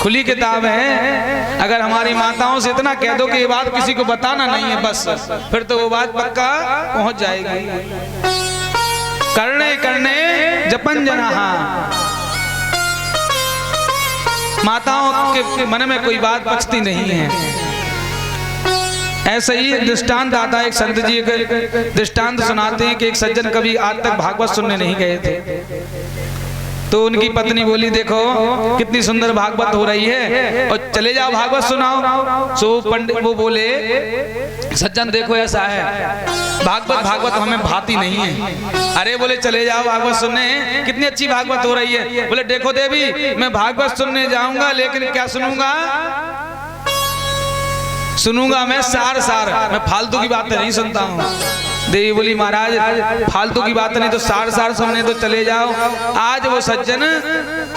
खुली किताब है। अगर हमारी माताओं से इतना कह दो कि ये बात किसी को बताना नहीं है, बस फिर तो वो बात पक्का पहुंच जाएगी। करने करने जपन जनाहा, माताओं के मन में कोई बात बचती नहीं है। ऐसा ही एक दृष्टांत आता है, एक संत जी एक दृष्टांत सुनाते हैं कि एक सज्जन कभी आज तक भागवत सुनने नहीं गए थे। तो उनकी पत्नी बोली, देखो कितनी सुंदर भागवत हो रही है और चले जाओ भागवत सुनाओ। सो पंडित वो बोले, सज्जन देखो ऐसा है, भागवत हमें भाती नहीं है। अरे बोले चले जाओ भागवत सुनने, कितनी अच्छी भागवत हो रही है। बोले देखो देवी, मैं भागवत सुनने जाऊंगा लेकिन क्या सुनूंगा मैं सार, मैं फालतू की बातें नहीं सुनता हूँ। देवी बोली, महाराज फालतू की बात नहीं तो सार सुनने तो चले जाओ। आज वो सज्जन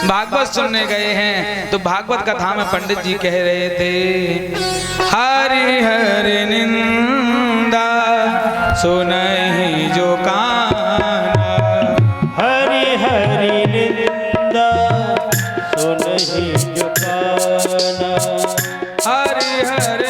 भागवत सुनने गए हैं तो भागवत कथा में पंडित जी कह रहे थे, हरि हरि निंदा सुनहि जो काना, हरि हरि निंदा सुनहि जो काना, हरि हरि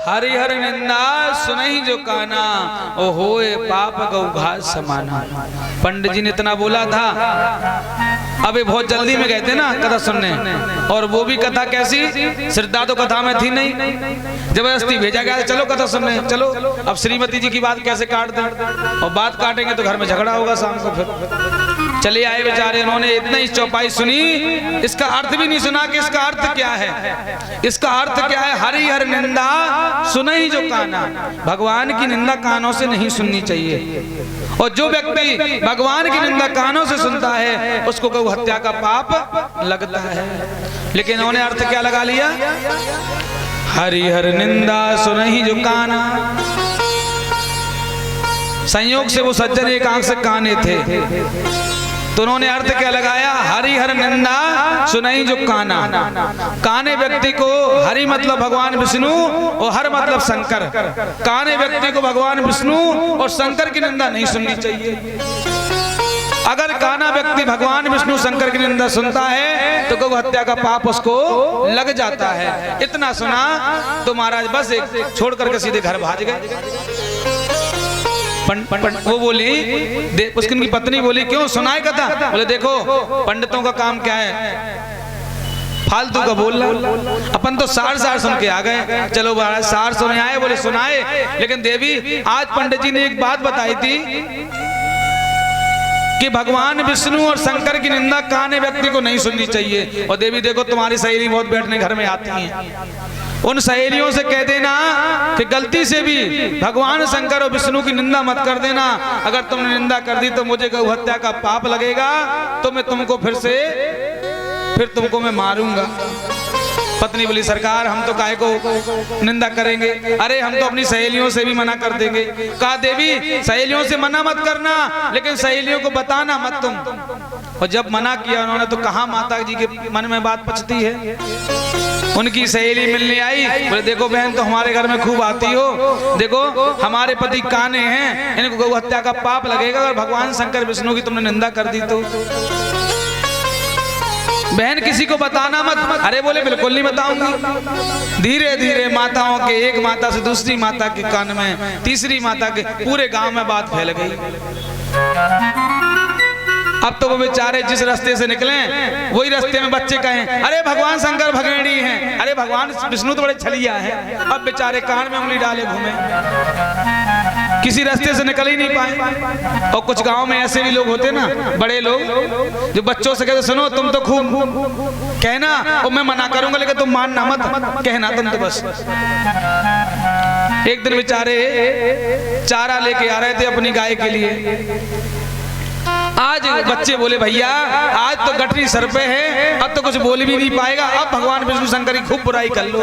हरिहर निंदा सुनहि जो काना, ओ होए पाप गौ घात समाना। पंडित जी ने इतना बोला था। अबे बहुत जल्दी में गए थे ना कथा सुनने, और वो भी कथा कैसी, श्रद्धा तो कथा में थी नहीं, जबरदस्ती भेजा गया, चलो कथा सुनने चलो। अब श्रीमती जी की बात कैसे काट दें, और बात काटेंगे तो घर में झगड़ा होगा शाम को। फिर चले आए बेचारे, उन्होंने इतना ही चौपाई सुनी, इसका अर्थ भी नहीं सुना कि इसका अर्थ क्या है। इसका अर्थ क्या है, हरिहर निंदा सुनहि जो काना, भगवान की निंदा कानों से नहीं सुननी चाहिए। और जो व्यक्ति भगवान की निंदा कानों से सुनता है उसको गौ हत्या का पाप लगता है। लेकिन उन्होंने अर्थ क्या लगा लिया, हरिहर निंदा सुनहि जो काना। संयोग से वो सज्जन एक आंख से काने थे, तो उन्होंने अर्थ क्या लगाया, हरिहर निंदा सुनई जो काना। काने व्यक्ति को हरि मतलब भगवान विष्णु और हर मतलब शंकर। काने व्यक्ति को भगवान विष्णु और शंकर की निंदा नहीं सुननी चाहिए। अगर काना व्यक्ति भगवान विष्णु शंकर की निंदा सुनता है तो गौ हत्या का पाप उसको लग जाता है। इतना सुना तो महाराज बस एक छोड़ करके सीधे घर भाग गए। वो बोली, उसकी उनकी पत्नी बोली, क्यों सुनाए कथा? बोले देखो पंडितों का काम क्या है, फालतू का बोलना। अपन तो सार सुन के आ गए। चलो महाराज सार सुने आए, बोले सुनाए, लेकिन देवी आज पंडित जी ने एक बात बताई थी कि भगवान विष्णु और शंकर की निंदा काने व्यक्ति को नहीं सुननी चाहिए। और देवी देखो तुम्हारी सहेली बहुत बैठने घर में आती हैं, उन सहेलियों से कह देना कि गलती से भी भगवान शंकर और विष्णु की निंदा मत कर देना। अगर तुमने निंदा कर दी तो मुझे गौ हत्या का पाप लगेगा, तो मैं तुमको फिर तुमको मैं मारूंगा। पत्नी बोली सरकार हम तो काहे को निंदा करेंगे, अरे हम तो अपनी सहेलियों से भी मना कर देंगे। कहा देवी सहेलियों से मना मत करना, लेकिन सहेलियों को बताना मत तुम। और जब मना किया उन्होंने तो कहा माता जी के मन में बात पचती है। उनकी सहेली मिलने आई, बोले देखो बहन तो हमारे घर में खूब आती हो, देखो हमारे पति काने हैं, इनको गौ हत्या का पाप लगेगा अगर भगवान शंकर विष्णु की तुमने निंदा कर दी तो। बहन किसी को बताना मत। अरे बोले बिल्कुल नहीं बताऊंगी। धीरे धीरे माताओं के, एक माता से दूसरी माता के कान में, तीसरी माता के, पूरे गांव में बात फैल गई। अब तो वो बेचारे जिस रास्ते से निकले वही रास्ते में बच्चे कहें अरे भगवान शंकर भगेड़ी हैं, अरे भगवान विष्णु तो बड़े छलिया हैं। अब बेचारे कान में उंगली डाले घूमे, किसी रास्ते से निकल ही नहीं पाए। और कुछ गांव में ऐसे भी लोग होते ना, बड़े लोग जो बच्चों से कहते सुनो तुम तो खूब कहना और मैं मना करूंगा लेकिन तुम मानना मत, कहना तुम तो बस। एक दिन बेचारे चारा लेके आ रहे थे अपनी गाय के लिए। आज बच्चे बोले भैया आज तो गठरी सर पे है, अब तो कुछ बोल भी नहीं पाएगा, अब भगवान विष्णु शंकर की खूब बुराई कर लो।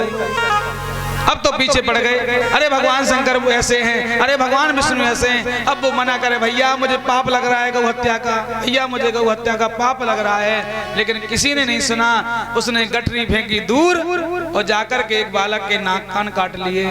अब तो पीछे पड़ गए, अरे भगवान शंकर वो ऐसे हैं, अरे भगवान विष्णु ऐसे हैं। अब वो मना करे भैया मुझे पाप लग रहा है गौ हत्या का, भैया मुझे गौ हत्या का पाप लग रहा है। लेकिन किसी ने नहीं सुना, उसने गठरी फेंकी दूर और जाकर के एक बालक के नाक कान काट लिए।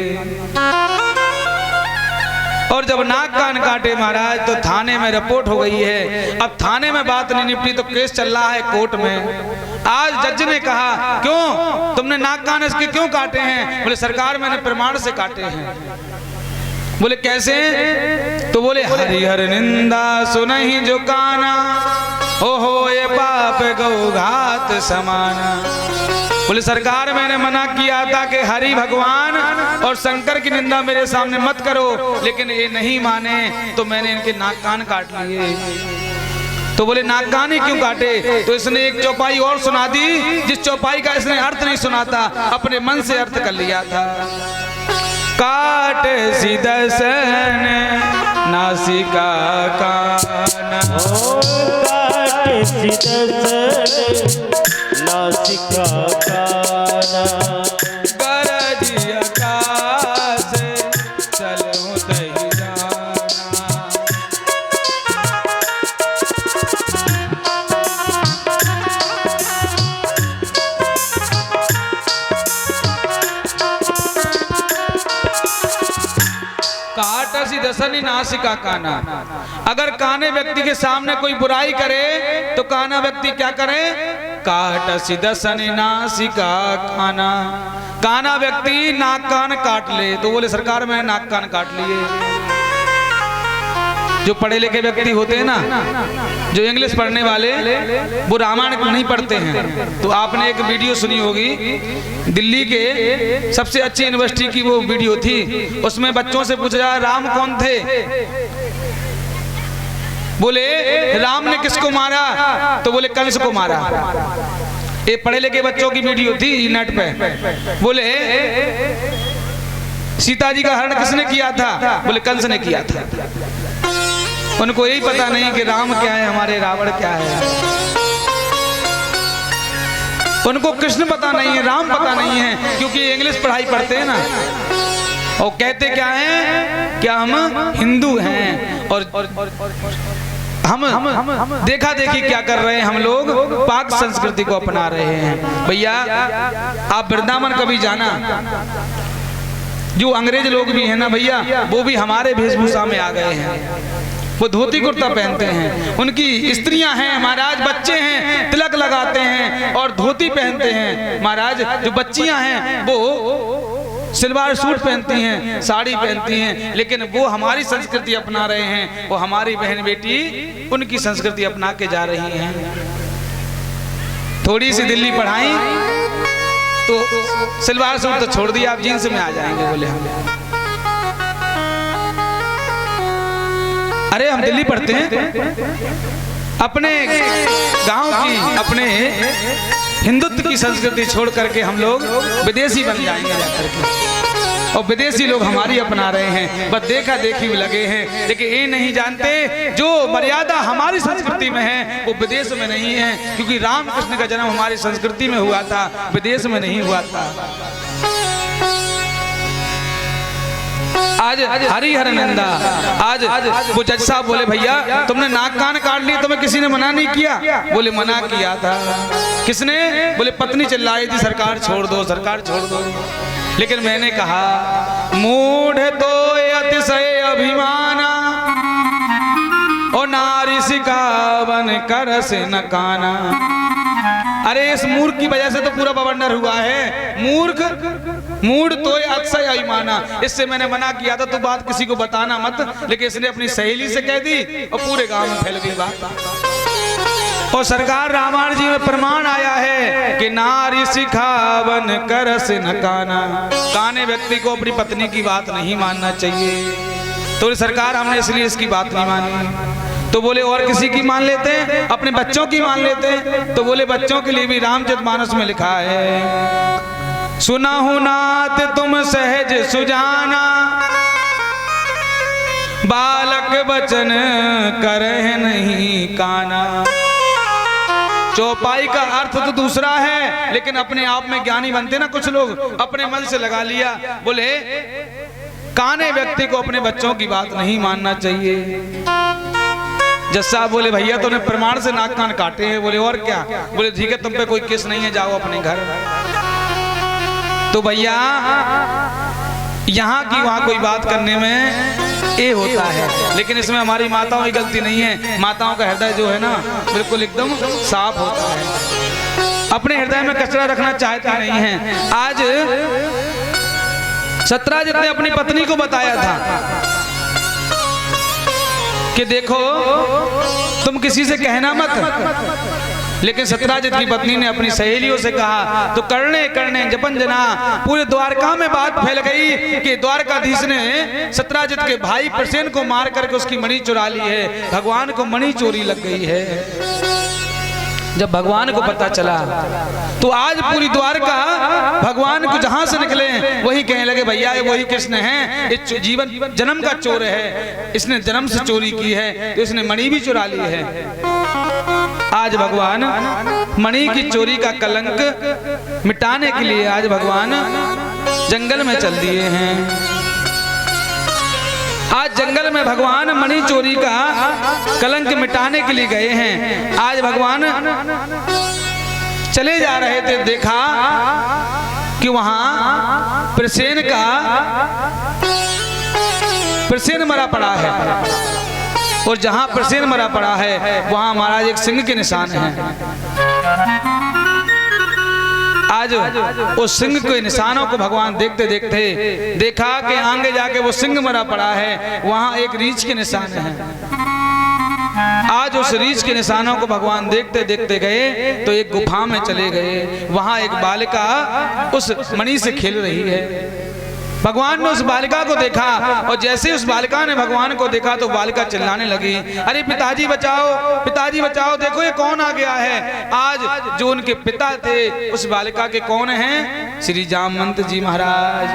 और जब नाक कान काटे महाराज तो थाने में रिपोर्ट हो गई है। अब थाने में बात नहीं निपटी तो केस चल रहा है कोर्ट में। आज जज ने कहा क्यों तुमने नाक कान इसके क्यों काटे हैं? बोले सरकार मैंने प्रमाण से काटे हैं। बोले कैसे? तो बोले हरिहर निंदा सुनहि जो काना, ओहो ये पाप गौ घात समाना। बोले सरकार मैंने मना किया था कि हरि भगवान और शंकर की निंदा मेरे सामने मत करो, लेकिन ये नहीं माने तो मैंने इनके नाक कान काट लिए। तो बोले नाक कान ही क्यों काटे? तो इसने एक चौपाई और सुना दी, जिस चौपाई का इसने अर्थ नहीं सुना था, अपने मन से अर्थ कर लिया था। काट सिदसन नासिका काना, काट सिदसन नासिका काना, गरज आकाश चलूं तही जाना। काट सिदसन नासिका काना। अगर काने व्यक्ति के सामने कोई बुराई करे तो काना व्यक्ति क्या करे? काट सिदसन नासिका काना। काना व्यक्ति नाक कान काट ले। तो बोले सरकार मैंने नाक कान काट लिए। जो पढ़े लिखे व्यक्ति होते हैं ना, जो इंग्लिश पढ़ने वाले, वो रामायण नहीं पढ़ते हैं। तो आपने एक वीडियो सुनी होगी, दिल्ली के सबसे अच्छी यूनिवर्सिटी की वो वीडियो थी। उसमें बच्चों से पूछा जाए राम कौन थे? बोले राम ने किसको मारा? तो बोले कंस को मारा। ये पढ़े लिखे बच्चों की वीडियो थी नेट पे। बोले सीता जी का हरण किसने किया था? बोले कंस ने किया था। उनको यही पता नहीं कि राम क्या है, हमारे रावण क्या है। उनको कृष्ण पता नहीं है, राम पता नहीं है, क्योंकि इंग्लिश पढ़ाई पढ़ते हैं ना। और कहते क्या हैं? क्या हम हिंदू हैं। और हम देखा देखी क्या कर रहे हैं, हम लोग पाक संस्कृति को अपना रहे हैं। भैया आप वृंदावन कभी जाना, जो अंग्रेज लोग भी हैं ना भैया, वो भी हमारे वेशभूषा में आ गए हैं। वो धोती कुर्ता पहनते हैं, उनकी स्त्रियां हैं महाराज, बच्चे हैं तिलक लगाते हैं और धोती पहनते हैं महाराज। जो बच्चियां हैं वो सलवार सूट पहनती हैं, साड़ी पहनती हैं, लेकिन वो हमारी संस्कृति अपना रहे हैं। वो हमारी बहन बेटी उनकी संस्कृति अपना के जा रही हैं। थोड़ी सी दिल्ली पढ़ाई तो सलवार सूट तो छोड़ दिया, आप जींस में आ जाएंगे। बोले हम, अरे हम दिल्ली पढ़ते हैं, अपने गांव की, अपने हिंदुत्व की संस्कृति छोड़ करके हम लोग विदेशी बन जाएंगे जाकर के, और विदेशी लोग हमारी अपना रहे हैं। बस देखा देखी में लगे हैं, लेकिन ये नहीं जानते जो मर्यादा हमारी संस्कृति में है वो विदेश में नहीं है, क्योंकि रामकृष्ण का जन्म हमारी संस्कृति में हुआ था, विदेश में नहीं हुआ था। आज हरिहर नंदा, आज वो जज साहब बोले भैया तुमने नाक कान काट ली, तुम्हें किसी ने मना नहीं किया? बोले मना किया था। किसने? बोले पत्नी चिल्लाई थी सरकार छोड़ दो, सरकार छोड़ दो। लेकिन मैंने कहा मूढ़ तो अतिशय अभिमाना और नारी सिकावन कर से न काना। अरे इस मूर्ख की वजह से तो पूरा बवंडर हुआ है। मूर्ख, मूड तो अतिशय अभिमाना, इससे मैंने मना किया था, तू बात किसी को बताना मत, लेकिन इसने अपनी सहेली से कह दी और पूरे गांव में फैल गई बात। और सरकार रामायण जी में प्रमाण आया है कि नारी सिखावन करस न काना। काने व्यक्ति को अपनी पत्नी की बात नहीं मानना चाहिए। तो सरकार हमने इसलिए इसकी बात नहीं मानी। तो बोले और किसी की मान लेते हैं, अपने बच्चों की मान लेते हैं। तो बोले बच्चों के लिए भी रामचरितमानस में लिखा है, सुनाहु नाथ तुम सहज सुजाना, बालक बचन करह नहीं काना। चौपाई का अर्थ तो दूसरा है, लेकिन अपने आप में ज्ञानी बनते ना कुछ लोग, अपने मन से लगा लिया। बोले काने व्यक्ति को अपने बच्चों की बात नहीं मानना चाहिए। जज साहब बोले भैया तूने प्रमाण से नाक कान काटे हैं। बोले और क्या? बोले ठीक है तुम पे कोई केस नहीं है, जाओ अपने घर। तो भैया यहाँ की वहाँ कोई बात करने में ये होता है, लेकिन इसमें हमारी माताओं की गलती नहीं है। माताओं का हृदय जो है ना बिल्कुल एकदम साफ होता है, अपने हृदय में कचरा रखना चाहते नहीं है। आज सत्यराजित ने अपनी पत्नी को बताया था कि देखो तुम किसी से कहना मत, लेकिन सत्यराजित की पत्नी ने अपनी सहेलियों से कहा तो करने करने जपन जना पूरे द्वारका में बात फैल गई कि द्वारकाधीश ने सत्यराजित के भाई प्रसेन को मार करके उसकी मणि चुरा ली है। भगवान को मणि चोरी लग गई है। जब भगवान को पता चला तो आज पूरी द्वारका भगवान को जहां से निकले वही कहने लगे भैया ये वही कृष्ण है, ये जीवन जन्म का चोर है, इसने जन्म से चोरी की है, तो इसने मणि भी चुरा ली है। आज भगवान मणि की चोरी का कलंक मिटाने के लिए आज भगवान जंगल में चल दिए हैं। आज जंगल में भगवान मणि चोरी का कलंक मिटाने के लिए गए हैं। आज भगवान चले जा रहे थे, देखा कि वहां प्रसेन मरा पड़ा है, और जहां प्रसेन मरा पड़ा है वहां महाराज एक सिंह के निशान हैं। आज उस सिंह के निशानों को भगवान देखते देखते देखा कि आगे जाके वो सिंह मरा पड़ा है, वहां एक रीछ के निशान है। आज उस रीछ के निशानों को भगवान देखते देखते गए तो एक गुफा में चले गए। वहां एक बालिका उस मणि से खेल रही है। भगवान ने उस बालिका को देखा, और जैसे उस बालिका ने भगवान को देखा तो बालिका चिल्लाने लगी, अरे पिताजी बचाओ, पिताजी बचाओ, देखो ये कौन आ गया है। आज जो उनके पिता थे उस बालिका के कौन हैं? श्री जामवंत जी महाराज।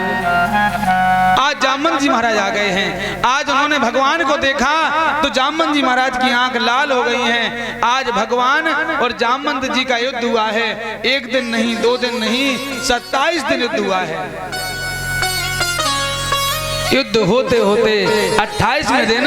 आज जामवंत जी महाराज आ गए हैं। आज उन्होंने भगवान को देखा तो जामवंत जी महाराज की आंख लाल हो गई है। आज भगवान और जामवंत जी का युद्ध हुआ है। एक दिन नहीं, 2 दिन नहीं, 27 दिन युद्ध हुआ है। युद्ध होते होते 28वें दिन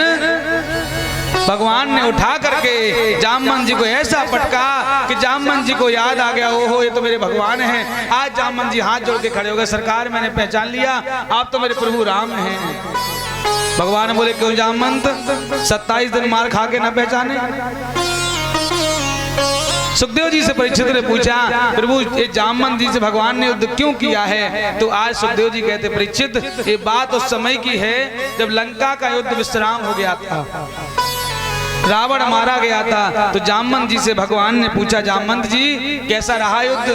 भगवान ने उठा करके जामवंत जी को ऐसा पटका कि जामवंत जी को याद आ गया, ओहो ये तो मेरे भगवान हैं। आज जामवंत जी हाथ जोड़ के खड़े हो गए, सरकार मैंने पहचान लिया, आप तो मेरे प्रभु राम हैं। भगवान बोले क्यों जामवंत, 27 दिन मार खा के ना पहचाने? सुखदेव जी से परीक्षित ने पूछा, प्रभु ये जामवंत जी से भगवान ने युद्ध क्यों किया है? तो आज सुखदेव जी कहते, परीक्षित ये बात उस समय की है जब लंका का युद्ध विश्राम हो गया था, रावण मारा गया था। तो जामवंत जी से भगवान ने पूछा, जामवंत जी कैसा रहा युद्ध?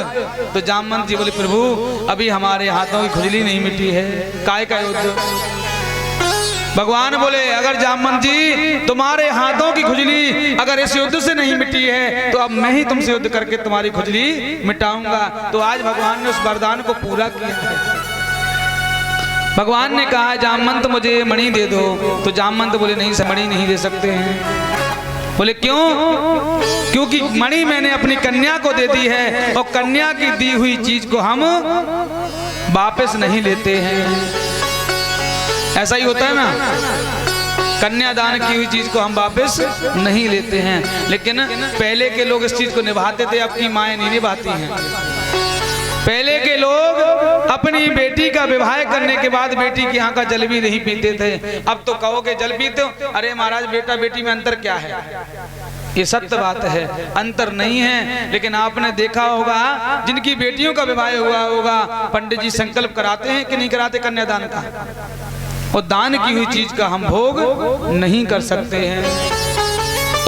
तो जामवंत जी बोले, प्रभु अभी हमारे हाथों की खुजली नहीं मिटी है। काय का युद्ध? भगवान बोले, अगर जामवंत जी तुम्हारे हाथों की खुजली अगर इस युद्ध से नहीं मिटी है तो अब मैं ही तुमसे युद्ध करके तुम्हारी खुजली मिटाऊंगा। तो आज भगवान ने उस वरदान को पूरा किया है। भगवान ने कहा, जामवंत मुझे मणि दे दो। तो जामवंत बोले, नहीं मणि नहीं दे सकते हैं। बोले क्यों? क्योंकि मणि मैंने अपनी कन्या को दे दी है और कन्या की दी हुई चीज को हम वापस नहीं लेते हैं। ऐसा ही होता है ना, कन्यादान की हुई चीज को हम वापस नहीं लेते हैं। लेकिन पहले के लोग इस चीज को निभाते थे, अब की माएं नहीं निभाती हैं। पहले के लोग अपनी बेटी का विवाह करने के बाद बेटी के यहाँ का जल भी नहीं पीते थे। अब तो कहोगे जल पीते हो, अरे महाराज बेटा बेटी में अंतर क्या है? ये सत्य बात है, अंतर नहीं है। लेकिन आपने देखा होगा जिनकी बेटियों का विवाह हुआ होगा, पंडित जी संकल्प कराते हैं कि नहीं कराते कन्यादान का? और दान की हुई चीज का हम भोग नहीं कर सकते हैं।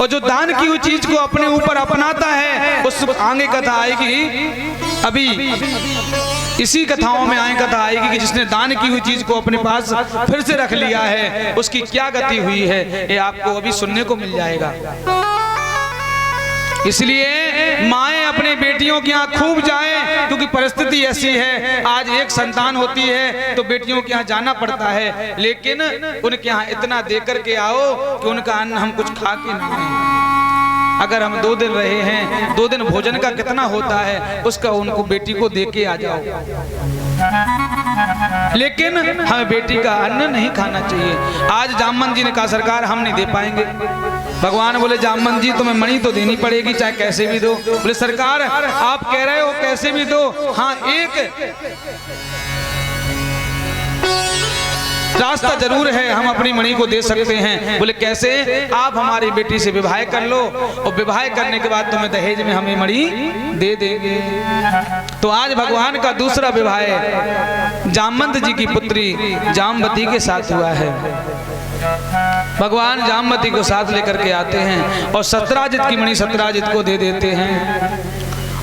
और जो दान की हुई चीज को अपने ऊपर अपनाता है, उस आगे कथा आएगी, अभी इसी कथाओं में आए कथा आएगी कि जिसने दान की हुई चीज को अपने पास फिर से रख लिया है उसकी क्या गति हुई है, ये आपको अभी सुनने को मिल जाएगा। इसलिए माएं अपने बेटियों के यहाँ खूब जाएं, क्योंकि परिस्थिति ऐसी है, आज एक संतान होती है तो बेटियों के यहाँ जाना पड़ता है, लेकिन उनके यहाँ इतना दे करके आओ कि उनका अन्न हम कुछ खा के नहीं आए। अगर हम 2 दिन रहे हैं, 2 दिन भोजन का कितना होता है उसका उनको बेटी को दे के आ जाओ। लेकिन हमें बेटी का अन्न नहीं खाना चाहिए। आज जामवंत जी ने कहा, सरकार हम नहीं दे पाएंगे। भगवान बोले, जामवंत जी तुम्हें मणि तो देनी पड़ेगी, चाहे कैसे भी दो। बोले, सरकार आप कह रहे हो कैसे भी दो, हाँ एक रास्ता जरूर है, हम अपनी मणि को दे सकते हैं। बोले कैसे? आप हमारी बेटी से विवाह कर लो और विवाह करने के बाद तुम्हें दहेज में हमें मणि दे देंगे। तो आज भगवान का दूसरा विवाह जामवंत जी की पुत्री जामवती के साथ हुआ है। भगवान जामवती को साथ लेकर के आते हैं और सत्राजित की मणि सत्राजित को दे देते हैं।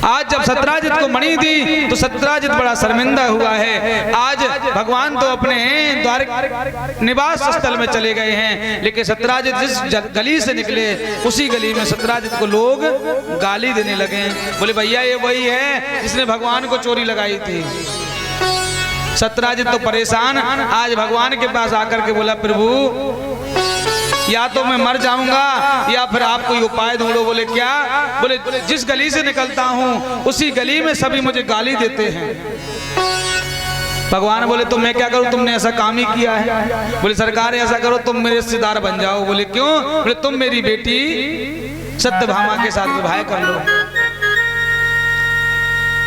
आज जब सत्राजित को मणि दी तो सत्राजित बड़ा शर्मिंदा हुआ है। आज भगवान तो अपने द्वार निवास स्थल में चले गए हैं, लेकिन सत्राजित जिस गली से निकले उसी गली में सत्राजित को लोग गाली देने लगे। बोले भैया ये वही है जिसने भगवान को चोरी लगाई थी। सत्राजित तो परेशान आज भगवान के पास आकर के बोला, प्रभु या तो मैं मर जाऊंगा या फिर आप कोई उपाय ढूंढो। बोले क्या? बोले जिस गली से निकलता हूं उसी गली में सभी मुझे गाली देते हैं। भगवान बोले तो मैं क्या करूं, तुमने ऐसा काम ही किया है। बोले सरकार ऐसा करो तुम मेरे रिश्तेदार बन जाओ। बोले क्यों? बोले तुम मेरी बेटी सत्यभामा के साथ विवाह कर लो,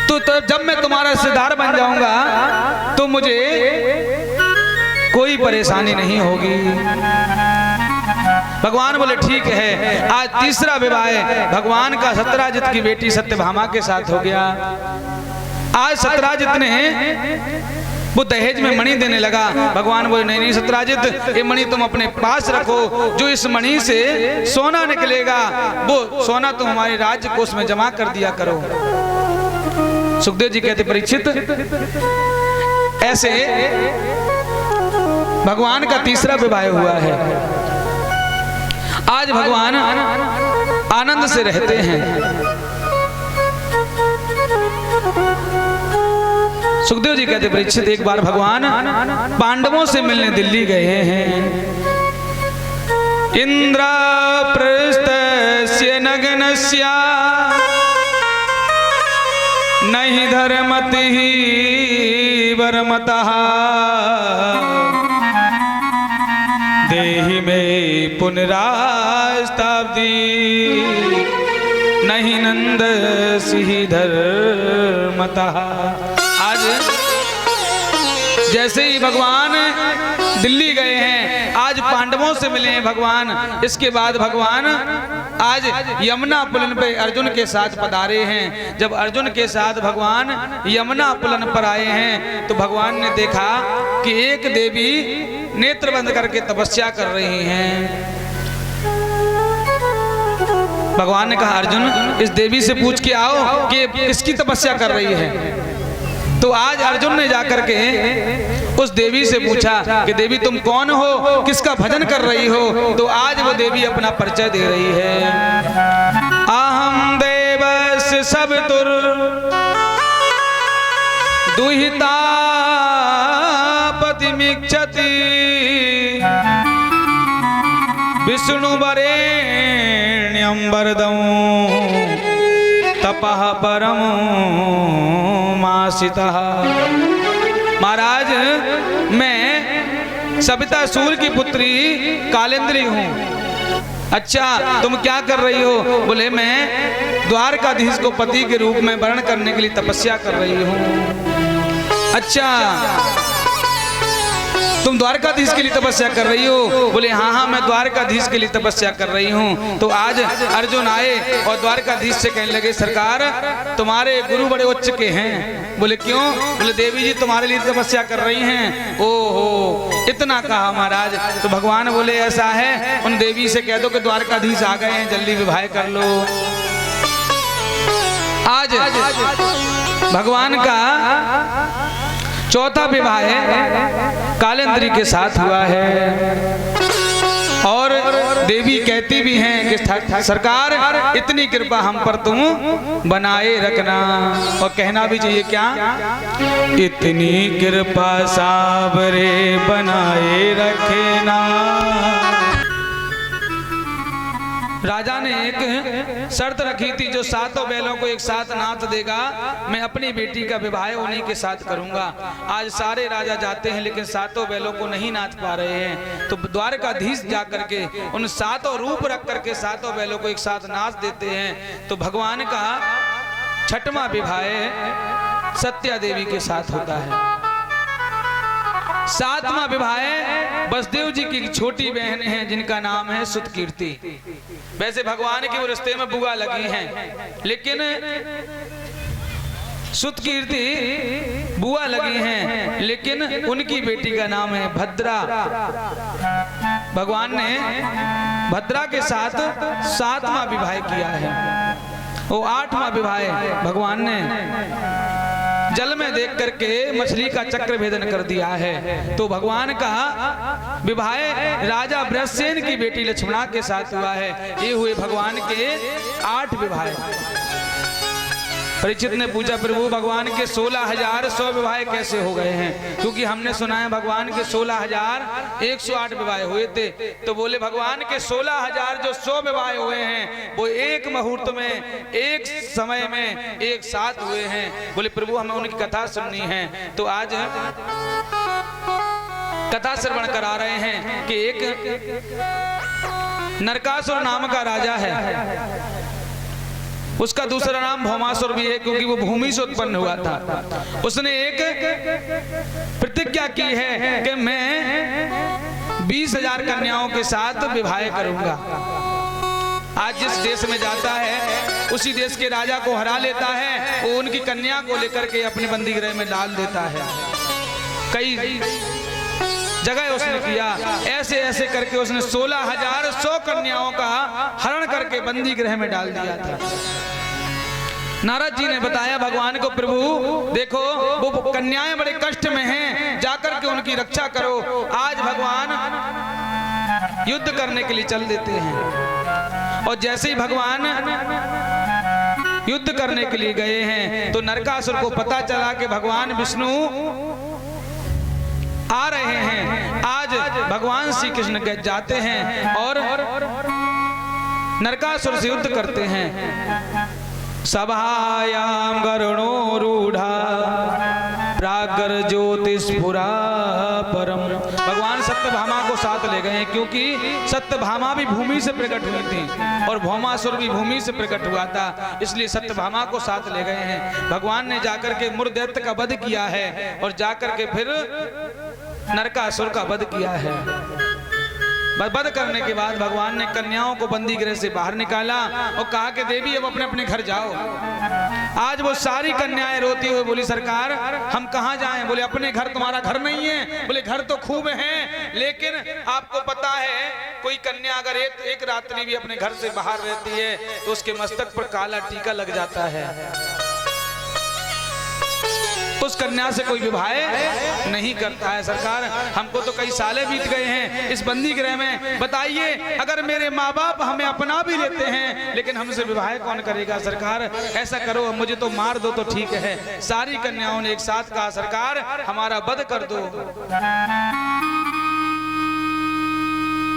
तो जब मैं तुम्हारा रिश्तेदार बन जाऊंगा तो मुझे कोई परेशानी नहीं होगी। भगवान बोले ठीक है। आज तीसरा विवाह भगवान का सत्राजित की बेटी सत्यभामा के साथ हो गया। आज सत्राजित ने वो दहेज में मणि देने लगा। भगवान बोले नहीं नहीं सत्राजित, ये मणि तुम अपने पास रखो, जो इस मणि से सोना निकलेगा वो सोना तुम हमारे राज्य कोष में जमा कर दिया करो। सुखदेव जी कहते, परीक्षित ऐसे भगवान का तीसरा विवाह हुआ है। आज भगवान आनंद से रहते हैं। सुखदेव जी कहते, परीक्षित एक बार भगवान पांडवों से मिलने दिल्ली गए हैं। इंद्रप्रस्थस्य नगनस्य नहि धर्मतिः वर्मतः देहि में पुनरास्ताब्दी नहीं नंद सिंह धर्मतः। आज जैसे ही भगवान दिल्ली गए हैं, आज पांडवों से मिले हैं भगवान, इसके बाद भगवान आज यमुना पुलन पे अर्जुन के साथ पधारे हैं। जब अर्जुन के साथ भगवान यमुना पुलन पर आए हैं तो भगवान ने देखा कि एक देवी नेत्र बंद करके तपस्या कर रही हैं। भगवान ने कहा अर्जुन इस देवी से पूछ के आओ कि किसकी तपस्या कर रही है। तो आज अर्जुन ने जाकर के उस देवी से पूछा कि देवी तुम कौन हो, किसका भजन कर रही हो। तो आज वो देवी अपना परिचय दे रही है। अहम देवस्य सवितुर दुहिता पतिमिच्छति विष्णु वरेण्यं वरदं तपः परमो मासितः। महाराज मैं सविता सूर की पुत्री कालिंदी हूँ। अच्छा तुम क्या कर रही हो? बोले मैं द्वारकाधीश को पति के रूप में वर्ण करने के लिए तपस्या कर रही हूँ। अच्छा तुम द्वारकाधीश के लिए तपस्या कर रही हो? बोले हाँ हाँ मैं द्वारकाधीश के लिए तपस्या कर रही हूँ। तो आज अर्जुन आए और द्वारकाधीश से कहने लगे सरकार तुम्हारे गुरु बड़े उच्च के हैं। बोले क्यों? बोले देवी जी तुम्हारे लिए तपस्या कर रही हैं। ओहो इतना कहा महाराज। तो भगवान बोले ऐसा है उन देवी से कह दो कि द्वारकाधीश आ गए हैं, जल्दी विवाह कर लो। आज भगवान का चौथा विवाह कालिंदी के साथ हुआ है। और देवी कहती भी हैं कि सरकार इतनी कृपा हम पर तुम बनाए रखना। और कहना भी चाहिए क्या? इतनी कृपा साबरे बनाए रखना। राजा ने एक शर्त रखी थी जो सातों बैलों को एक साथ नाथ देगा मैं अपनी बेटी का विवाह उन्हीं के साथ करूंगा। आज सारे राजा जाते हैं लेकिन सातों बैलों को नहीं नाथ पा रहे हैं। तो द्वारकाधीश जाकर के उन सातों रूप रख करके सातों बैलों को एक साथ नाच देते हैं। तो भगवान का छठवां विवाह सत्या देवी के साथ होता है। सातवां विवाह वसुदेव जी की छोटी बहन है जिनका नाम है सुतकीर्ति। वैसे भगवान के वो रिश्ते में बुआ लगी हैं लेकिन सुतकीर्ति बुआ लगी हैं लेकिन उनकी बेटी का नाम है भद्रा। भगवान ने भद्रा के साथ सातवां विवाह किया है। वो आठवां विवाह भगवान ने जल में देख करके मछली का चक्र भेदन कर दिया है। तो भगवान का विवाह राजा बृहस्सेन की बेटी लक्ष्मणा के साथ हुआ है। ये हुए भगवान के 8 विवाह। परीक्षित ने पूछा प्रभु भगवान के 16,100 विवाह कैसे हो गए हैं? क्योंकि हमने सुना है भगवान के 16,108 विवाह हुए थे। तो बोले भगवान के 16,100 विवाह हुए हैं वो एक मुहूर्त में एक समय में एक साथ हुए हैं। बोले प्रभु हमें उनकी कथा सुननी है। तो आज कथा श्रवण करा रहे हैं कि एक नरकासुर नाम का राजा है। उसका दूसरा नाम भौमासुर भी है क्योंकि वो भूमि से उत्पन्न हुआ था। उसने एक प्रतिज्ञा की है कि मैं 20,000 कन्याओं के साथ विवाह करूंगा। आज जिस देश में जाता है उसी देश के राजा को हरा लेता है, वो उनकी कन्या को लेकर के अपने बंदी गृह में डाल देता है। कई जगह उसने किया, ऐसे ऐसे करके उसने 16,100 कन्याओं का हरण करके बंदी गृह में डाल दिया था। नारद जी ने बताया भगवान को प्रभु देखो वो कन्याएं बड़े कष्ट में हैं, जाकर के उनकी रक्षा करो। आज भगवान युद्ध करने के लिए चल देते हैं और जैसे ही भगवान युद्ध करने के लिए गए हैं तो नरकासुर को पता चला कि भगवान विष्णु आ रहे हैं। आज भगवान श्री कृष्ण जाते हैं और नरकासुर से युद्ध करते हैं। सभायाम गरुणो रूढ़ा प्रागर ज्योतिस्फुरा परम। भगवान सत्यभामा को साथ ले गए हैं, क्योंकि सत्यभामा भी भूमि से प्रकट हुई थी और भौमासुर भी भूमि से प्रकट हुआ था, इसलिए सत्यभामा को साथ ले गए हैं। भगवान ने जाकर के मुरदैत्य का वध किया है और जाकर के फिर नरकासुर का वध किया है। वध करने के बाद भगवान ने कन्याओं को बंदी गृह से बाहर निकाला और कहा कि देवी अब अपने अपने घर जाओ। आज वो सारी कन्याएं रोती हुई बोली सरकार हम कहाँ जाएं? बोले अपने घर, तुम्हारा घर नहीं है? बोले घर तो खूब हैं, लेकिन आपको पता है कोई कन्या अगर एक रात्रि भी अपने घर से बाहर रहती है तो उसके मस्तक पर काला टीका लग जाता है, उस कन्या से कोई विवाह नहीं करता है। सरकार हमको तो कई सालें बीत गए हैं इस बंदी गृह में, बताइए अगर मेरे माँ बाप हमें अपना भी लेते हैं लेकिन हमसे विवाह कौन करेगा? सरकार ऐसा करो मुझे तो मार दो तो ठीक है। सारी कन्याओं ने एक साथ कहा सरकार हमारा वध कर दो।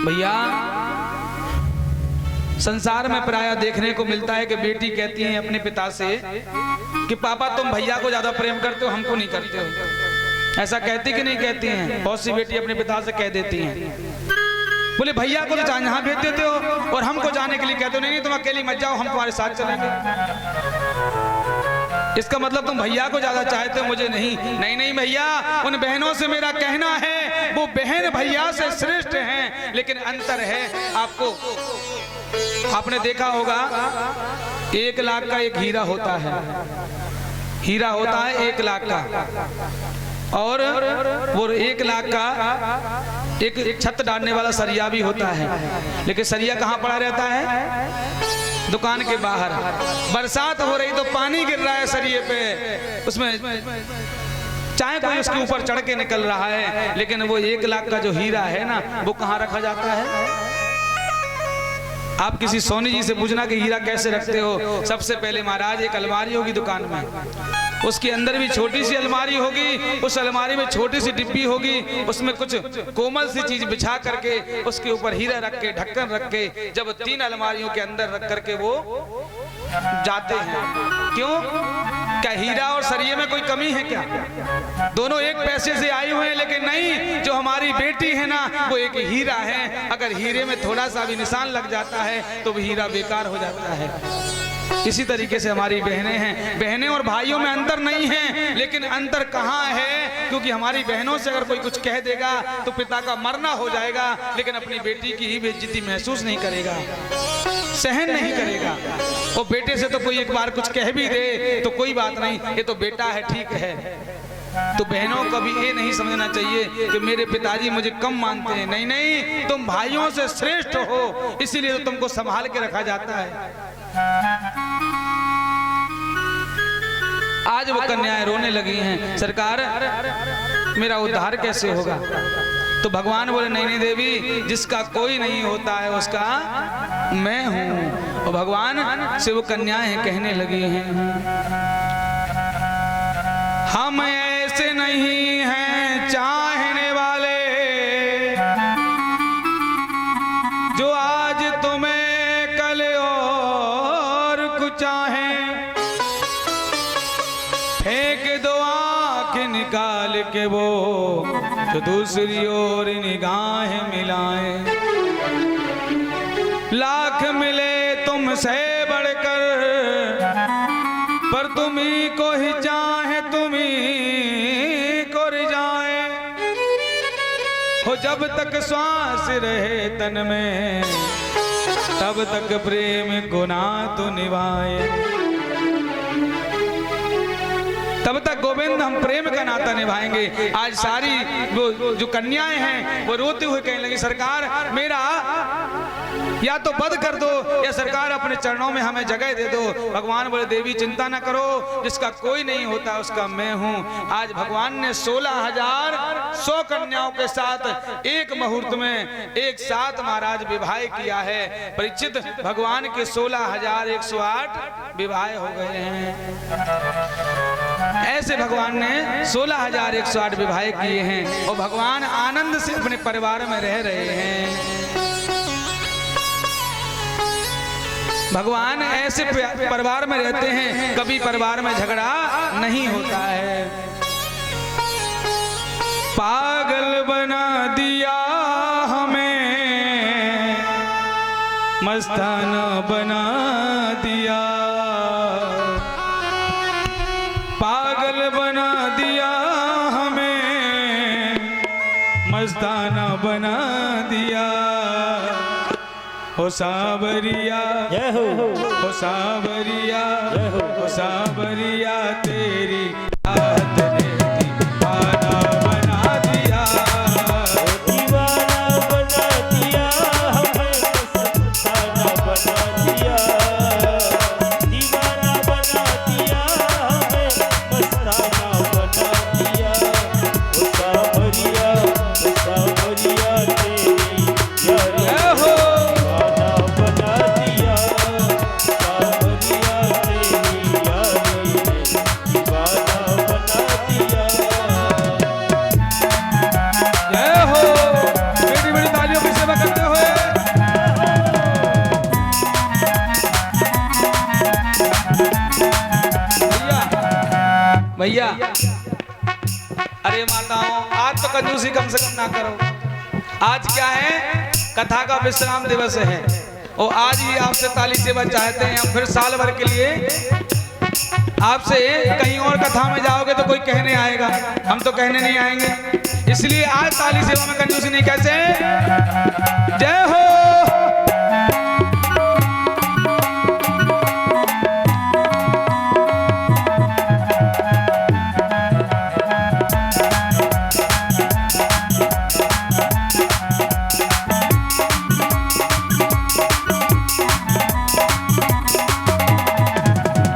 भैया संसार में प्रायः देखने को मिलता है कि बेटी कहती है अपने पिता से कि पापा तुम भैया को ज्यादा प्रेम करते हो, हमको नहीं करते हो। ऐसा कहती कि नहीं कहती हैं? बहुत सी बेटी अपने पिता से कह देती हैं। बोले भैया को तो यहाँ भेज देते हो और हमको जाने के लिए कहते हो नहीं तुम अकेली मत जाओ, हम तुम्हारे साथ चलेंगे। इसका मतलब तुम भैया को ज्यादा चाहते हो, मुझे नहीं। नहीं नहीं भैया, उन बहनों से मेरा कहना है वो बहन भैया से श्रेष्ठ हैं, लेकिन अंतर है। आपने देखा होगा 1 लाख का एक हीरा होता है, हीरा होता है 1 लाख का, और वो 1 लाख का एक छत डालने वाला सरिया भी होता है, लेकिन सरिया कहाँ पड़ा रहता है? दुकान के बाहर। बरसात हो रही तो पानी गिर रहा है सरिये पे, उसमें चाहे कोई उसके ऊपर चढ़ के निकल रहा है, लेकिन वो 1 लाख का जो हीरा है ना वो कहाँ रखा जाता है? आप किसी सोनी जी से पूछना कि हीरा कैसे रखते हो? सबसे पहले महाराज एक अलमारी होगी दुकान में, उसके अंदर भी छोटी सी अलमारी होगी, उस अलमारी में छोटी सी डिब्बी होगी, उसमें कुछ कोमल सी चीज बिछा करके उसके ऊपर हीरा रख के ढक्कन रख के जब 3 अलमारियों के अंदर रख करके वो जाते हैं। क्यों? क्या हीरा और सरिये में कोई कमी है क्या? दोनों एक पैसे से आई हुए हैं, लेकिन नहीं, जो हमारी बेटी है ना वो एक हीरा है। अगर हीरे में थोड़ा सा भी निशान लग जाता है तो वो हीरा बेकार हो जाता है। इसी तरीके से हमारी बहनें हैं। बहनें और भाइयों में अंतर नहीं है, लेकिन अंतर कहाँ है? क्योंकि हमारी बहनों से अगर कोई कुछ कह देगा तो पिता का मरना हो जाएगा, लेकिन अपनी बेटी की ही बेइज्जती महसूस नहीं करेगा, सहन नहीं करेगा। और बेटे से तो कोई एक बार कुछ कह भी दे तो कोई बात नहीं, ये तो बेटा है, ठीक है। तो बहनों को भी ये नहीं समझना चाहिए कि मेरे पिताजी मुझे कम मानते हैं। नहीं नहीं, तुम भाइयों से श्रेष्ठ हो, इसीलिए तो तुमको संभाल के रखा जाता है। आज वो कन्याएं रोने लगी हैं, सरकार मेरा उद्धार कैसे होगा? तो भगवान बोले नहीं नहीं देवी, जिसका कोई नहीं होता है उसका मैं हूं। और भगवान से वो कन्याएं कहने लगी हैं हम ऐसे नहीं हैं चाहने वाले जो आज तुम्हें कल और कुछ चाहें। फेंक दो आँख निकाल के वो जो दूसरी ओर निगाहें मिलाएं। लाख मिले तुमसे बढ़कर पर तुम्ही को ही चाहे तुम्ही को रिझाए। हो जब तक श्वास रहे तन में तब तक प्रेम गुना तो निभाए। तब तक गोविंद हम प्रेम का नाता निभाएंगे। आज सारी वो जो कन्याएं हैं वो रोते हुए कहने लगी सरकार मेरा या तो वध कर दो या सरकार अपने चरणों में हमें जगह दे दो। भगवान बोले देवी चिंता ना करो, जिसका कोई नहीं होता उसका मैं हूँ। आज भगवान ने 16,100 कन्याओं के साथ एक मुहूर्त में एक साथ महाराज विवाह किया है। परीक्षित भगवान के 16,108 विवाह हो गए हैं। ऐसे भगवान ने 16,108 विवाह किए हैं और भगवान आनंद से अपने परिवार में रह रहे हैं। भगवान ऐसे परिवार में रहते हैं, कभी परिवार में झगड़ा नहीं होता है। पागल बना दिया हमें, मस्ताना बना दिया, पागल बना दिया हमें, मस्ताना बना दिया। हो सावरिया, जय हो, हो सावरिया, जय हो, हो सावरिया तेरी याद ने दीवाना बना दिया। दीवाना बना दिया हमें, मस्ताना बना दिया, दीवाना बना दिया हमें, मस्ताना बना दिया। ओ सावरिया, ओ सावरिया तेरी याद जय हो, दीवाना बना दिया, सावरिया तेरी याद दीवाना बना दिया। जय हो। बड़ी बड़ी तालियों की सेवा करते हुए भैया, भैया, अरे माताओं, आज तो कंजूसी कम से कम ना करो। आज क्या है, कथा का विश्राम दिवस है और आज भी आपसे ताली सेवा चाहते हैं। हम फिर साल भर के लिए आपसे कहीं और कथा में जाओगे तो कोई कहने आएगा, हम तो कहने नहीं आएंगे। इसलिए आज ताली सेवा में कंजूसी नहीं। कैसे? जय हो।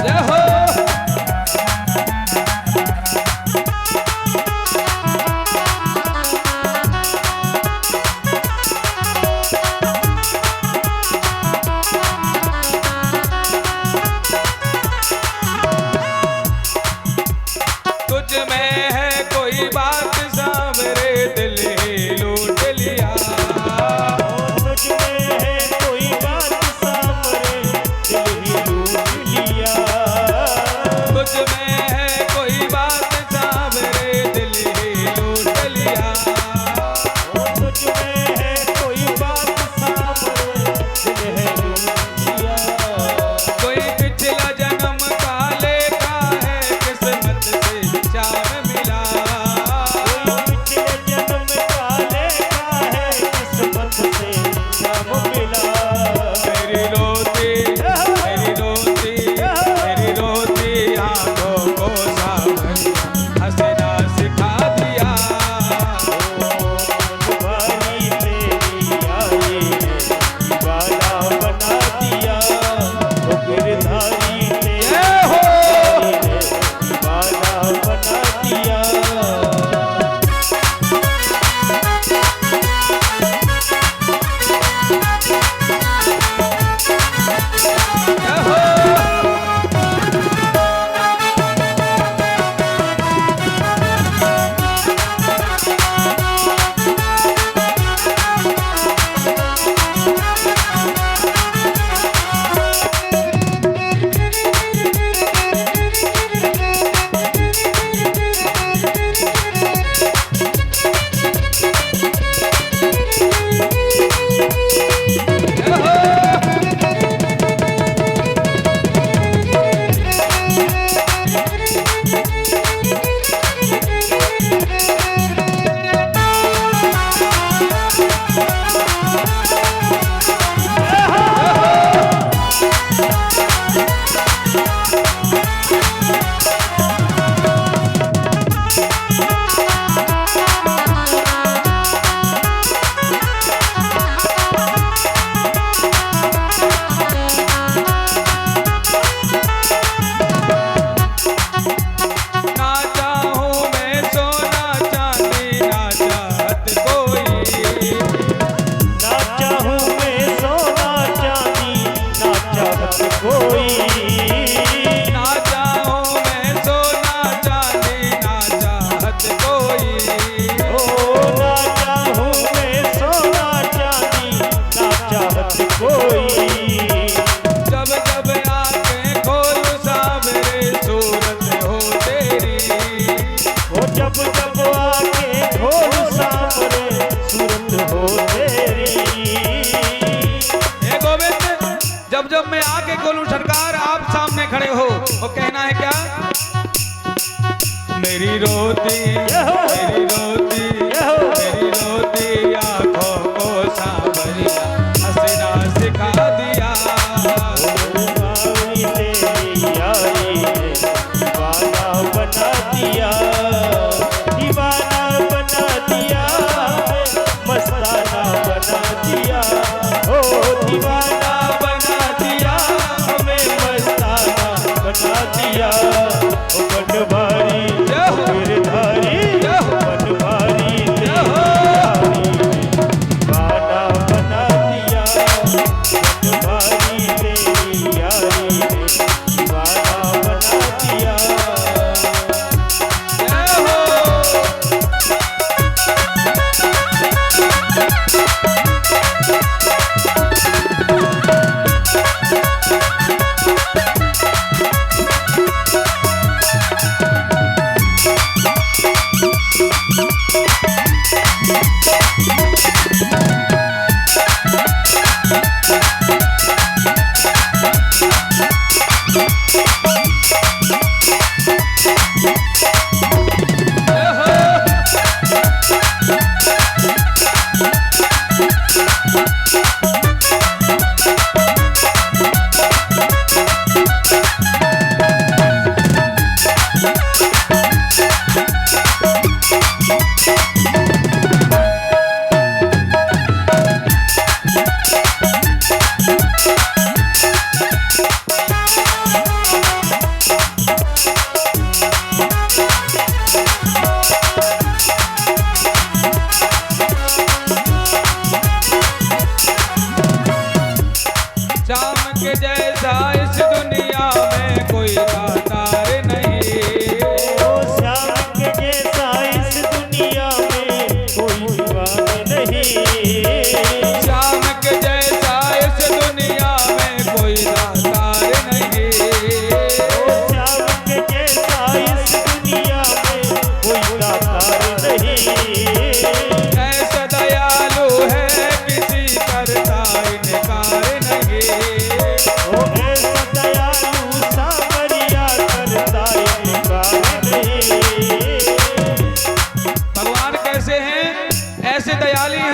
जय हो।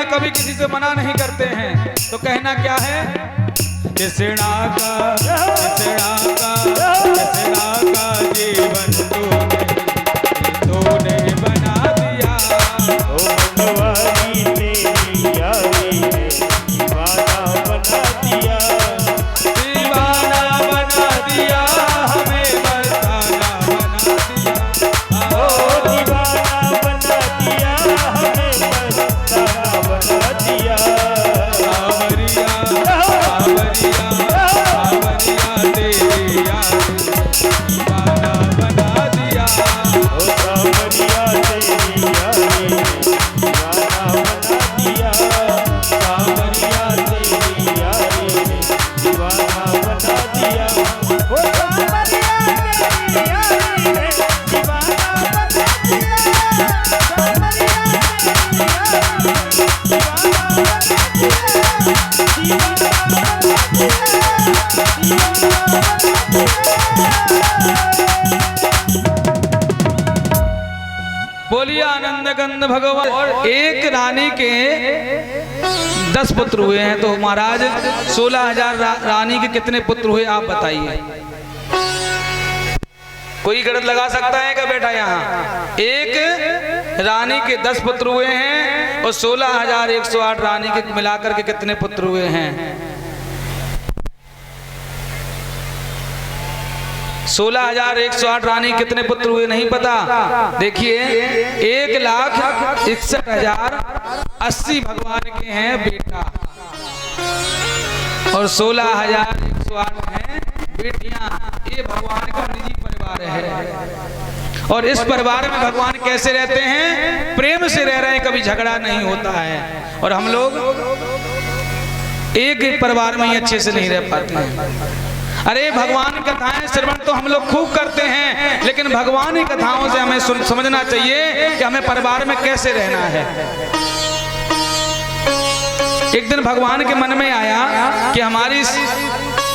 कभी किसी से मना नहीं करते हैं। तो कहना क्या है? कृष्णा का जीवन तूने बना दिया। ओ भगवानी तेरी यारी ने दीवाना बना दिया, दीवाना बना दिया, हमें मस्ताना बना दिया। ओ दीवाना बना दिया, हमें मस्ताना बना दिया। सावरिया सावरिया सावरिया तेरी यारी दीवाना बना दिया। ओ सावरिया तेरी यारी ने दीवाना बना दिया, सावरिया तेरी यारी ने दीवाना बना दिया। ओ सावरिया तेरी यारी ने दीवाना बना दिया, सावरिया तेरी यारी ने दीवाना बना दिया, दीवाना बना बोलिए आनंद गंध भगवान। और एक रानी के 10 पुत्र हुए हैं, तो महाराज 16,000 रानी के कितने पुत्र हुए आप बताइए। कोई गणित लगा सकता है क्या बेटा? यहाँ एक रानी के 10 पुत्र हुए हैं और 16,108 रानी के मिलाकर के कितने पुत्र हुए हैं? 16,108 रानी कितने पुत्र हुए नहीं पता? देखिए 1,61,080 भगवान के हैं बेटा और 16,108 हैं बेटियां। ये भगवान का निजी परिवार है और इस परिवार में भगवान कैसे रहते हैं? प्रेम से रह रहे हैं, कभी झगड़ा नहीं होता है। और हम लोग एक परिवार में ही अच्छे से नहीं रह पाते हैं। अरे भगवान कथाएं श्रवण तो हम लोग खूब करते हैं, लेकिन भगवान की कथाओं से हमें समझना चाहिए कि हमें परिवार में कैसे रहना है। एक दिन भगवान के मन में आया कि हमारी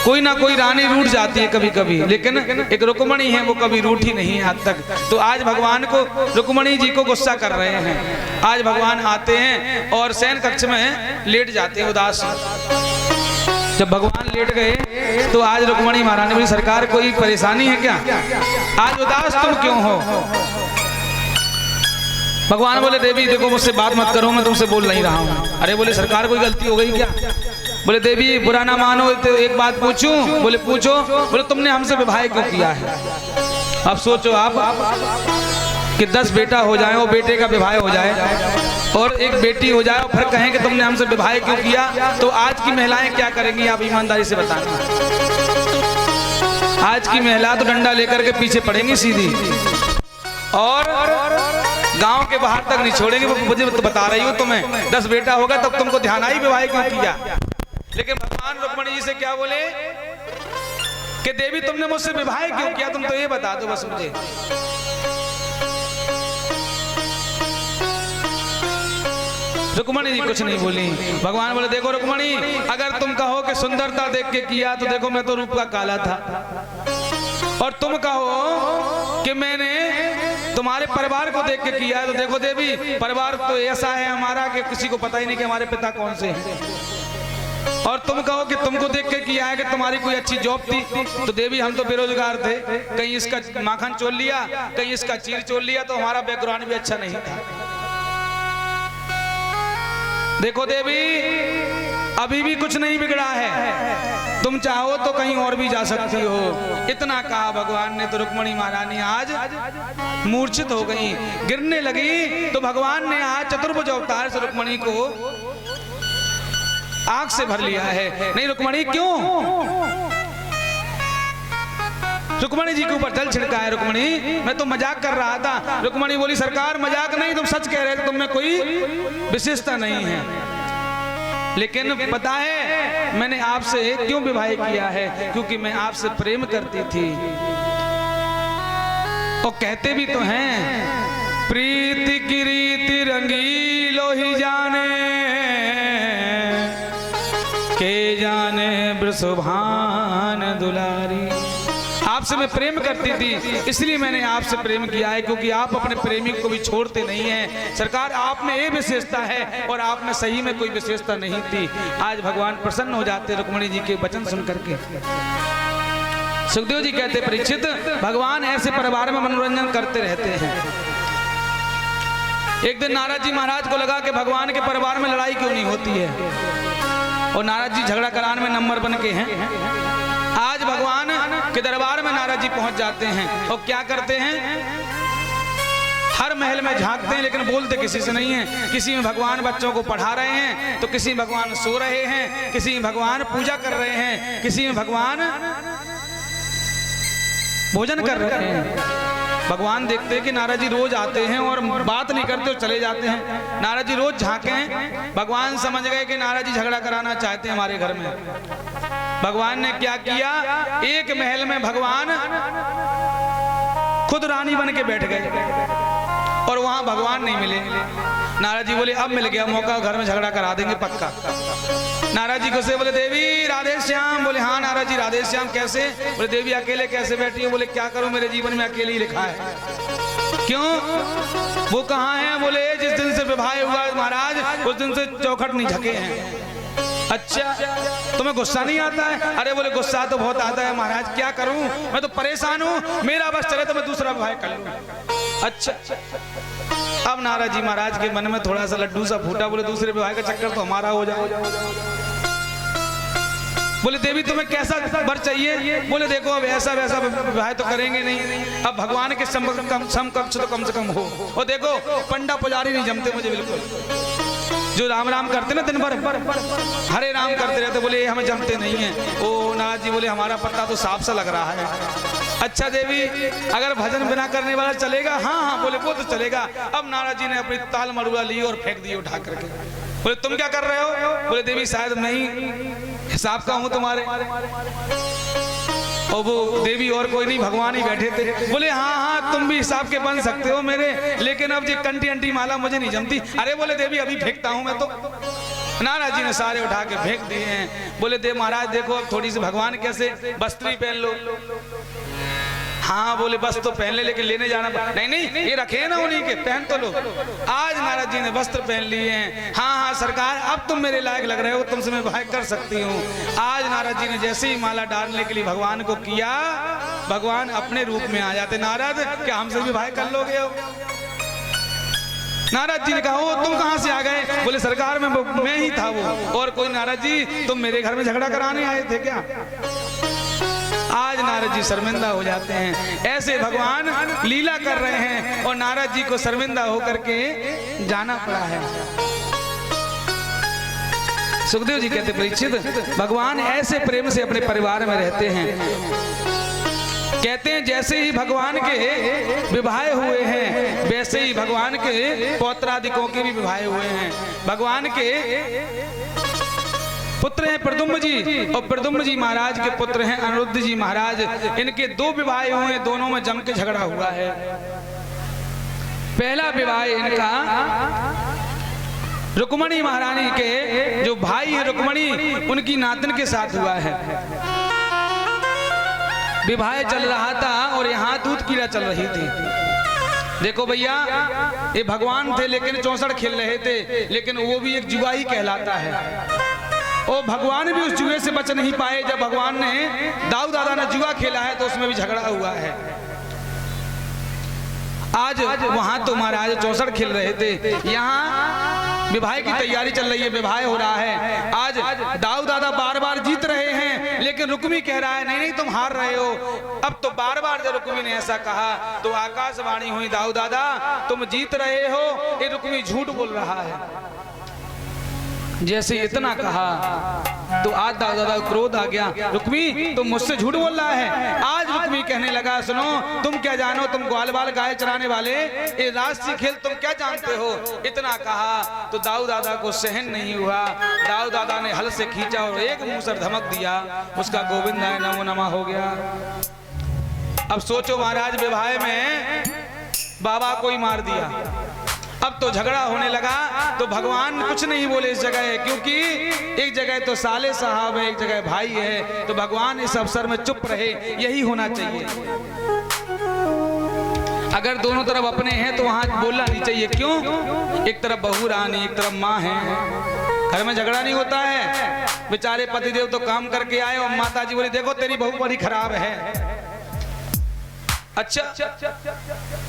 कोई ना कोई रानी रूठ जाती है कभी कभी, लेकिन एक रुक्मणी है वो कभी रूठी नहीं आज तक। तो आज भगवान को रुक्मणी जी को गुस्सा कर रहे हैं। आज भगवान आते हैं और शयन कक्ष में लेट जाते हैं उदास। जब भगवान लेट गए तो आज रुक्मणी महारानी बोली, सरकार कोई परेशानी है क्या? आज उदास तुम क्यों हो? भगवान बोले, देवी देखो मुझसे बात मत करो, मैं तुमसे बोल नहीं रहा हूँ। अरे बोले, सरकार कोई गलती हो गई क्या? बोले, देवी बुरा ना मानो तो एक बात पूछूं? बोले पूछो। बोले, तुमने हमसे विवाह क्यों किया है? अब सोचो आप कि 10 बेटा हो जाए और बेटे का विवाह हो जाए और एक बेटी हो जाए और फिर कहें कि तुमने हमसे विवाह क्यों किया, तो आज की महिलाएं क्या करेंगी? आप ईमानदारी से बताना। आज की महिला तो डंडा लेकर के पीछे पड़ेंगी सीधी और गांव के बाहर तक नहीं छोड़ेंगे। वो मुझे तो बता रही हूँ तुम्हें, 10 बेटा होगा तब तुमको ध्यान आई विवाह क्यों किया। लेकिन भगवान रुक्मणी जी से क्या बोले कि देवी तुमने मुझसे विवाह क्यों किया, तुम तो ये बता दो बस मुझे। रुक्मणी जी कुछ नहीं बोली। भगवान बोले देखो रुक्मणी, अगर तुम कहो कि सुंदरता देख के किया तो देखो मैं तो रूप का काला था, और तुम कहो कि मैंने तुम्हारे परिवार को देख के किया तो देखो देवी परिवार तो ऐसा है हमारा कि किसी को पता ही नहीं कि हमारे पिता कौन से हैं, और तुम कहो कि तुमको देख के किया है कि तुम्हारी कोई अच्छी जॉब थी तो देवी हम तो बेरोजगार थे, कहीं इसका माखन चोल लिया कहीं इसका चीर चोल लिया, तो हमारा बैकग्राउंड भी अच्छा नहीं था। देखो देवी अभी भी कुछ नहीं बिगड़ा है, तुम चाहो तो कहीं और भी जा सकती हो। इतना कहा भगवान ने तो रुक्मणी महारानी आज मूर्छित हो गई, गिरने लगी। तो भगवान ने आज चतुर्भुज अवतार से रुक्मणी को आंख से भर लिया है। नहीं रुक्मणी क्यों? रुक्मणी जी के ऊपर जल छिड़का है। रुक्मणी मैं तो मजाक कर रहा था। रुक्मणी बोली सरकार मजाक नहीं, तुम सच कह रहे थे, तुम में कोई विशेषता नहीं है, लेकिन पता है मैंने आपसे क्यों विवाह किया है, क्योंकि मैं आपसे प्रेम करती थी। और कहते भी तो हैं प्रीति की रीति रंगीलो ही जाने, के जाने वृषभान दुलारी। आपसे मैं प्रेम करती थी इसलिए मैंने आपसे प्रेम किया है, क्योंकि आप अपने प्रेमी को भी छोड़ते नहीं हैं। सरकार आप में ये विशेषता है और आप में सही में कोई विशेषता नहीं थी। आज भगवान प्रसन्न हो जाते रुक्मणी जी के वचन सुन करके। सुखदेव जी कहते परीक्षित भगवान ऐसे परिवार में मनोरंजन करते रहते हैं। एक दिन नारद जी महाराज को लगा कि भगवान के परिवार में लड़ाई क्यों नहीं होती है, और नारद जी झगड़ा कराने में नंबर बन के हैं। आज भगवान के दरबार में नारद जी पहुंच जाते हैं और क्या करते हैं, हर महल में झांकते हैं लेकिन बोलते किसी से नहीं है। किसी में भगवान बच्चों को पढ़ा रहे हैं, तो किसी में भगवान सो रहे हैं, किसी में भगवान पूजा कर रहे हैं, किसी में भगवान भोजन कर रहे हैं। भगवान देखते हैं कि नारद जी रोज आते हैं और बात नहीं करते और चले जाते हैं। नारद जी रोज झांके हैं। भगवान समझ गए कि नारद जी झगड़ा कराना चाहते हैं हमारे घर में। भगवान ने क्या किया, एक महल में भगवान खुद रानी बन के बैठ गए और वहां भगवान नहीं मिले। नारद जी बोले अब मिल गया मौका, घर में झगड़ा करा देंगे पक्का। नारद जी गुस्से बोले देवी राधे श्याम। बोले हाँ नारद जी राधे श्याम कैसे? बोले देवी अकेले कैसे बैठी है? बोले क्या करूं मेरे जीवन में अकेले ही लिखा है। क्यों? वो कहाँ है? बोले जिस दिन से विवाह हुआ महाराज उस दिन से चौखट नहीं झके हैं। अच्छा तुम्हें गुस्सा नहीं आता है? अरे बोले गुस्सा तो बहुत आता है महाराज, क्या करूं मैं तो परेशान हूं, मेरा बस चले तो मैं दूसरा विवाह कर लूं। अच्छा अब नारद जी महाराज के मन में थोड़ा सा लड्डू सा फूटा। बोले दूसरे विवाह का चक्कर तो हमारा हो जाए। बोले देवी तुम्हें कैसा वर चाहिए? बोले देखो अब ऐसा वैसा विवाह तो करेंगे नहीं, अब भगवान के समकक्ष तो कम से कम हो। और देखो पंडा पुजारी नहीं जमते मुझे बिल्कुल, जो राम राम करते ना दिन भर हरे राम करते रहते, बोले हमें जमते नहीं है। ओ नारद जी बोले हमारा पत्ता तो साफ सा लग रहा है। अच्छा देवी अगर भजन बिना करने वाला चलेगा? हाँ हाँ बोले वो तो चलेगा। अब नारद जी ने अपनी ताल मरुआ ली और फेंक दी उठा करके। बोले तुम क्या कर रहे हो? बोले देवी शायद मैं ही हिसाब का हूं तुम्हारे। और वो देवी और कोई नहीं भगवान ही बैठे थे। बोले हाँ हाँ तुम भी हिसाब के बन सकते हो मेरे, लेकिन अब ये कंटी अंटी माला मुझे नहीं जमती। अरे बोले देवी अभी फेंकता हूं मैं तो। नारद जी ने सारे उठा के फेंक दिए हैं। बोले देव महाराज देखो अब थोड़ी सी भगवान कैसे वस्त्री पहन लो। हाँ बोले बस तो पहन ले, लेकिन लेने जाना नहीं नहीं ये रखे ना उन्हीं के, पहन तो लो। आज नारद जी ने वस्त्र पहन लिए हैं। हाँ हाँ सरकार अब तुम मेरे लायक लग रहे हो, तुमसे मैं विवाह कर सकती हूँ। आज नारद जी ने जैसे ही माला डालने के लिए भगवान को किया, भगवान अपने रूप में आ जाते। नारद क्या हमसे विवाह कर लोगे? नारद जी ने कहा ओ तुम कहाँ से आ गए? बोले सरकार मैं ही था वो, और कोई? नारद जी तुम मेरे घर में झगड़ा कराने आए थे क्या? आज नारद जी शर्मिंदा हो जाते हैं। ऐसे भगवान लीला कर रहे हैं और नारद जी को शर्मिंदा होकर के जाना पड़ा है। सुखदेव जी कहते परीक्षित भगवान ऐसे प्रेम से अपने परिवार में रहते हैं। कहते हैं जैसे ही भगवान के विवाह हुए हैं वैसे ही भगवान के पौत्रादिकों के भी विवाह हुए हैं। भगवान के पुत्र हैं प्रद्युम्न जी, और प्रद्युम्न जी महाराज के पुत्र हैं अनिरुद्ध जी महाराज। इनके दो विवाह हुए हैं, दोनों में जम के झगड़ा हुआ है। पहला विवाह इनका रुक्मणी महारानी के जो भाई है रुक्मणी, उनकी नातन के साथ हुआ है। विवाह चल रहा था और यहाँ दूध कीड़ा चल रही थी। देखो भैया, ये भगवान थे लेकिन 64 खेल रहे थे, लेकिन वो भी एक जुआ ही कहलाता है। और भगवान भी उस जुए से बच नहीं पाए। जब भगवान ने दाऊ दादा ने जुआ खेला है तो उसमें भी झगड़ा हुआ है। आज वहां तो महाराज 64 खेल रहे थे, यहाँ विवाह की तैयारी चल रही है, विवाह हो रहा है। आज दाऊ दादा बार बार जीत रहे हैं, लेकिन रुक्मी कह रहा है नहीं नहीं तुम हार रहे हो। अब तो बार बार जब रुक्मी ने ऐसा कहा तो आकाशवाणी हुई, दाऊ दादा तुम जीत रहे हो, ये रुक्मी झूठ बोल रहा है। जैसे इतना कहा तो आज दाऊ दादा को क्रोध आ गया, रुक्मी तुम मुझसे झूठ बोल रहा है। आज रुक्मी कहने लगा, सुनो तुम क्या जानो, तुम ग्वाल बाल गाय चराने वाले, ये राष्ट्रीय खेल तुम क्या जानते हो। इतना कहा तो दाऊ दादा को सहन नहीं हुआ। दाऊ दादा ने हल से खींचा और एक मूसर धमक दिया, उसका गोविंदाय नमो नमः हो गया। अब सोचो महाराज, विवाह में बाबा को ही मार दिया। अब तो झगड़ा होने लगा तो भगवान कुछ नहीं बोले इस जगह, क्योंकि एक जगह तो साले साहब है, एक जगह भाई है, तो भगवान इस अवसर में चुप रहे, यही होना चाहिए। अगर दोनों तरफ अपने हैं तो वहां बोलना नहीं चाहिए। क्यों? एक तरफ बहू रानी, एक तरफ माँ है, घर में झगड़ा नहीं होता है। बेचारे पतिदेव तो काम करके आए और माता जी बोली देखो तेरी बहू बड़ी खराब है। अच्छा,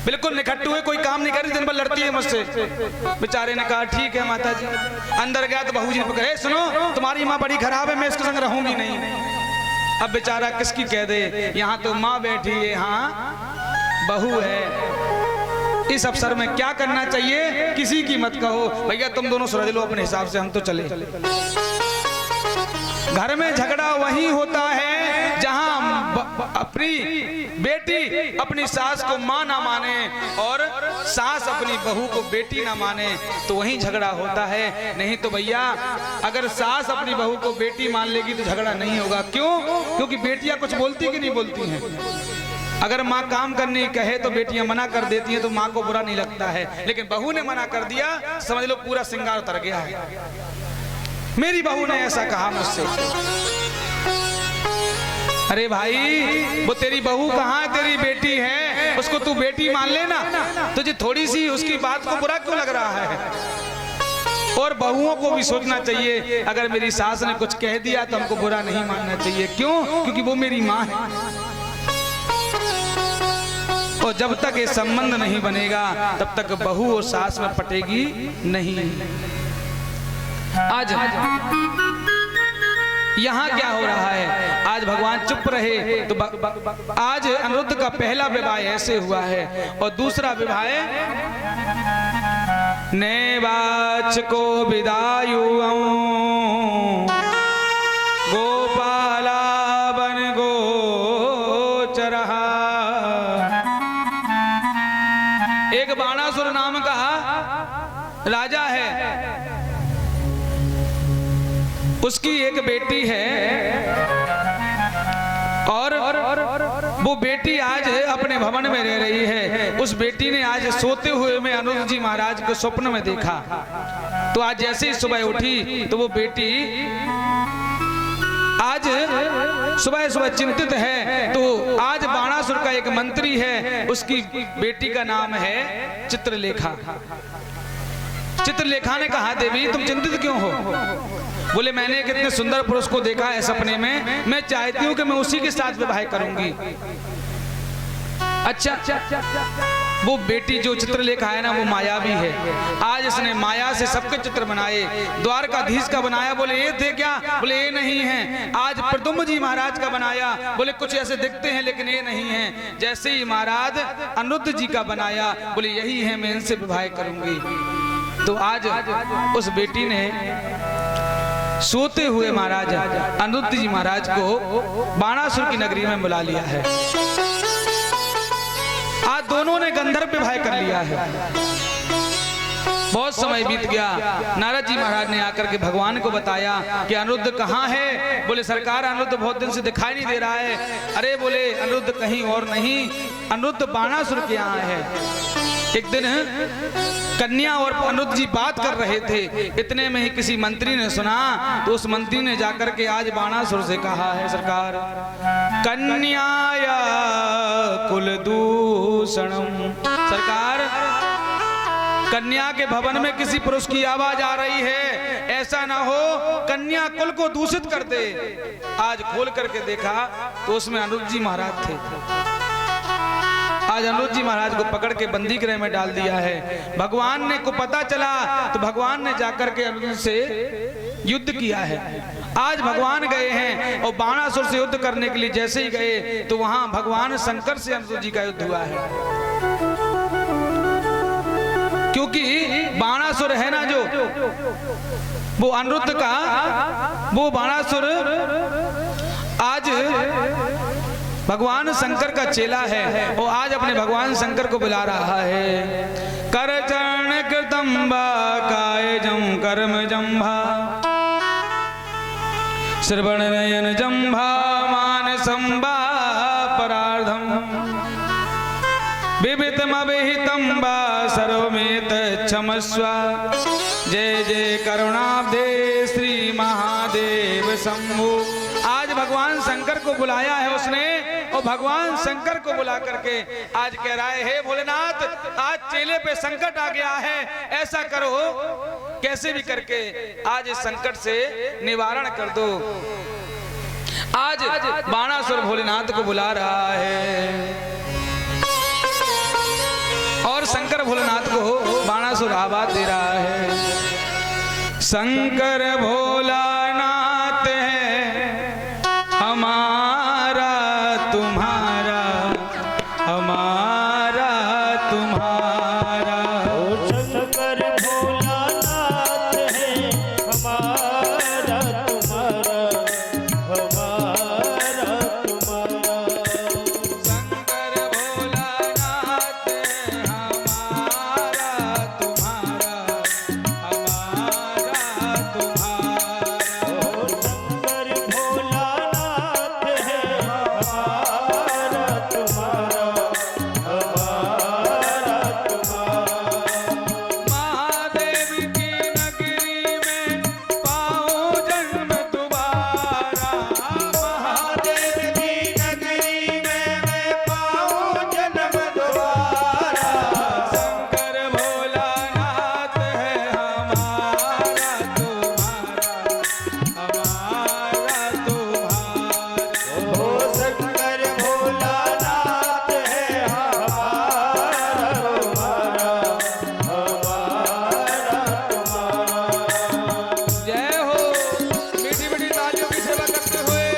बिल्कुल निकट्टू है, कोई काम नहीं कर रही, दिन भर लड़ती है मुझसे। बेचारे ने कहा ठीक है माता जी। अंदर गया तो बहू जी ने कहा सुनो तुम्हारी माँ बड़ी खराब है, मैं इसके संग रहूंगी नहीं। अब बेचारा किसकी कह दे, यहाँ तो माँ बैठी है, यहाँ बहू है। इस अवसर में क्या करना चाहिए, किसी की मत कहो भैया, तुम दोनों सुलझ लो अपने हिसाब से, हम तो चले। घर में झगड़ा वही होता है जहां अपनी बेटी अपनी सास को मां ना माने और सास अपनी बहू को बेटी ना माने, तो वही झगड़ा होता है। नहीं तो भैया अगर सास अपनी बहू को बेटी मान लेगी तो झगड़ा नहीं होगा। क्यों? क्योंकि बेटियां कुछ बोलती कि नहीं बोलती हैं। अगर माँ काम करने कहे तो बेटियां मना कर देती हैं तो माँ को बुरा नहीं लगता है, लेकिन बहू ने मना कर दिया, समझ लो पूरा श्रृंगार उतर गया है। मेरी बहू ने ऐसा कहा मुझसे। अरे भाई वो तेरी बहू कहाँ है, तेरी बेटी है, उसको तू बेटी मान लेना। तुझे थोड़ी सी उसकी बात को बुरा क्यों लग रहा है? और बहुओं को भी सोचना चाहिए, अगर मेरी सास ने कुछ कह दिया तो हमको बुरा नहीं मानना चाहिए। क्यों? क्योंकि वो मेरी माँ है। और जब तक ये संबंध नहीं बनेगा तब तक बहू और सास में पटेगी नहीं। आज यहाँ क्या हो रहा है, आज भगवान चुप रहे तो आज अनिरुद्ध का पहला विवाह ऐसे हुआ है। और दूसरा विवाह नेवाच को विदायु गोपाला बन गोचरहा। एक बाणासुर नाम का राजा है, उसकी एक बेटी है और वो बेटी आज अपने भवन में रह रही है। उस बेटी ने आज सोते हुए में अनिरुद्ध जी महाराज को स्वप्न में देखा। तो आज जैसे ही सुबह उठी तो वो बेटी आज सुबह सुबह चिंतित है। तो आज बाणासुर का एक मंत्री है, उसकी बेटी का नाम है चित्रलेखा। चित्रलेखा ने कहा देवी तुम चिंतित क्यों हो? बोले मैंने कितने सुंदर पुरुष को देखा है सपने में, मैं चाहती हूँ कि मैं उसी के साथ विवाह करूंगी। अच्छा, वो बेटी जो चित्रलेखा है ना वो मायावी है। आज इसने माया से सबके चित्र बनाए, द्वारकाधीश का बनाया, बोले ये थे क्या? बोले ये नहीं है। आज प्रद्युम्न जी महाराज का बनाया, बोले कुछ ऐसे दिखते हैं लेकिन ये नहीं है। जैसे ही महाराज अनिरुद्ध जी का बनाया, बोले यही है, मैं इनसे विवाह करूंगी। तो आज उस बेटी ने सोते हुए महाराज अनिरुद्ध जी महाराज को बाणासुर की नगरी में बुला लिया है। आज दोनों ने गंधर्व विवाह कर लिया है। बहुत समय बीत गया, नारद जी महाराज ने आकर के भगवान को बताया कि अनिरुद्ध कहाँ है? बोले सरकार अनिरुद्ध बहुत दिन से दिखाई नहीं दे रहा है। अरे बोले अनिरुद्ध कहीं और नहीं, अनिरुद्ध बाणासुर के यहाँ है। एक दिन कन्या और अनिरुद्ध जी बात कर रहे थे, इतने में ही किसी मंत्री ने सुना, तो उस मंत्री ने जाकर के आज बाणासुर से कहा है, सरकार कन्याया कुलदूषणम, सरकार कन्या के भवन में किसी पुरुष की आवाज आ रही है, ऐसा ना हो कन्या कुल को दूषित कर दे। आज खोल करके देखा तो उसमें अनिरुद्ध जी महाराज थे। आज अनिरुद्ध जी महाराज को पकड़ के बंदी गृह में डाल दिया है। भगवान ने को पता चला तो भगवान ने जाकर के अनिरुद्ध से युद्ध किया है। आज भगवान गए हैं और बाणासुर से युद्ध करने के लिए जैसे ही गए तो वहां भगवान शंकर से अनिरुद्ध जी का युद्ध हुआ है। क्योंकि बाणासुर है ना जो, वो अनिरुद्ध का वो बाणासुर आज भगवान शंकर का चेला है और आज अपने भगवान शंकर को बुला रहा है। कर चरण कृतंबा काय जम कर्म जम्भा श्रवण नयन जम्भा मान संभा परार्धम विवितमभिहितंबा सर्वमेत क्षमस्व जय जय करुणाब्धे श्री महादेव शंभु। आज भगवान शंकर को बुलाया है उसने और भगवान शंकर को बुला करके आज कह रहा है, हे भोलेनाथ आज चेले पे संकट आ गया है, ऐसा करो कैसे भी करके आज इस संकट से निवारण कर दो। आज बाणासुर भोलेनाथ को बुला रहा है और शंकर भोलेनाथ को बाणासुर आवाज दे रहा है। शंकर भोलानाथ है हमारा तुम्हारा, हमारा तुम्हारा। शंकर भोलानाथ है हमारा तुम्हारा, हमारा तुम्हारा। शंकर भोलानाथ है हमारा तुम्हारा, हमारा तुम्हारा। शंकर भोलानाथ है हमारा तुम्हारा, हमारा तुम्हारा। महादेव की नगरी में पाऊं जन्म दोबारा, महादेव की नगरी में मैं पाऊं जन्म दोबारा। शंकर भोलानाथ है हमारा तुम्हारा, हमारा तुम्हारा। ओ शंकर भोलानाथ है हमारा तुम्हारा, हमारा तुम्हारा। जय हो, मीठी मीठी तालियों की सेवा करते हुए।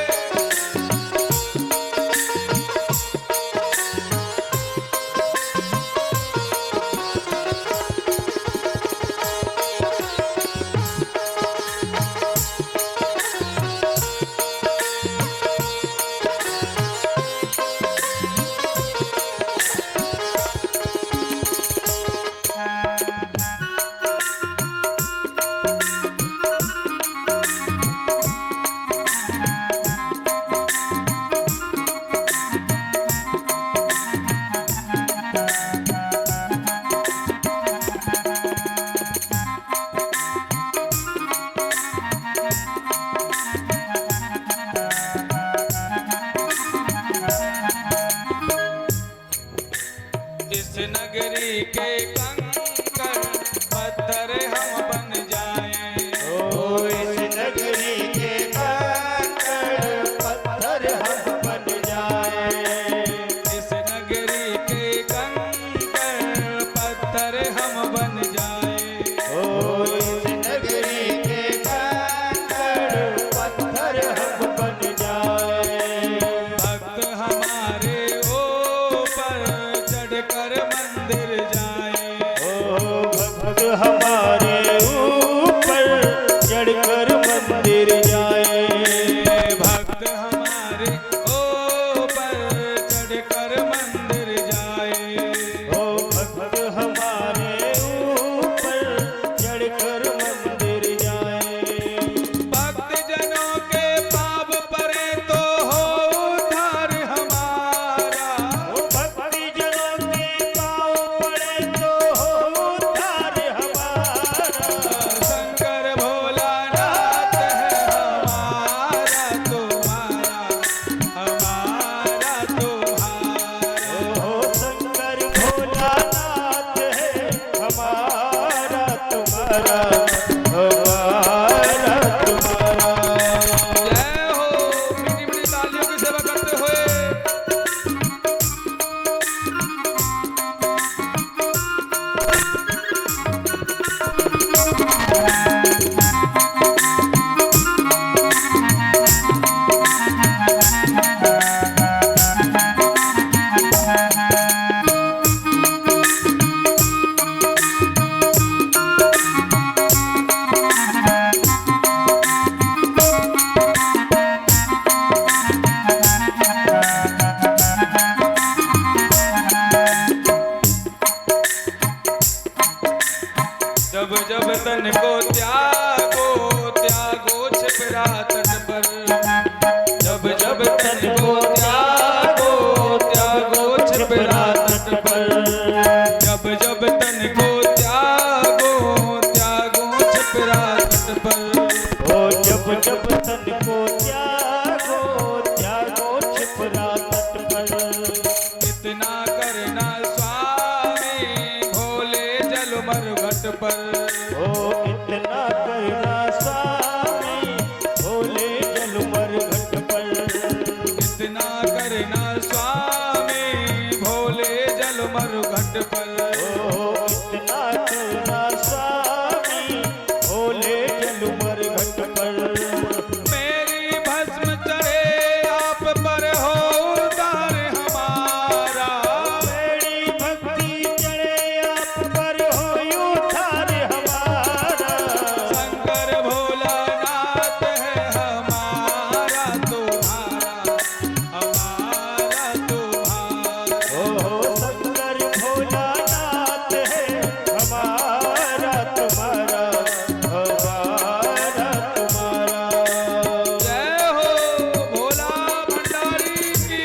इस नगरी के कंकड़ पत्थर हम बन जाएं, ओ इस नगरी के कंकड़ पत्थर हम बन जाएं। इस नगरी के कंकड़ पत्थर हम बन जाएं। ओ इस नगरी के कंकड़ पत्थर हम बन जाएं। भक्त हमारे ऊपर चढ़कर मंदिर जाएं। ओ भक्त हमारे ऊपर चढ़कर मंदिर जाए। भक्त हमारे ऊपर चढ़कर मंदिर जाए। ओ भक्त हमारे ऊपर चढ़कर मंदिर जाए। भक्त जनों के पाप परे तो हो उद्धार हमारा। ओ भक्ति जनों के पाँव पड़े तो त्यागो त्यागो छिपरा तट पर। जब जब तन को त्यागो त्यागो छिपरा तट पर। जब जब तन को त्यागो त्यागो छिपरा तट पर। ओ जब जब तन को त्यागो त्यागो छिपरा तट पर। इतना करना स्वामी भोले जलमर घट पर। ओ इतना करना स्वामी भोले जलमर घट पर। इतना करना स्वामी भोले जलमर घट पर। ओ इतना करना स्वामी भोले जलमर घट पर। मेरी भस्म चढ़े आप पर हो उद्धार हमारा। मेरी भक्ति चढ़े आप पर हो उद्धार हमारा। शंकर भोलानाथ है हमारा तुम्हारा हमारा तुम्हारा। ओ शंकर भोलानाथ है हमारा तुम्हारा हमारा तुम्हारा। जय हो भोला भंडारी की।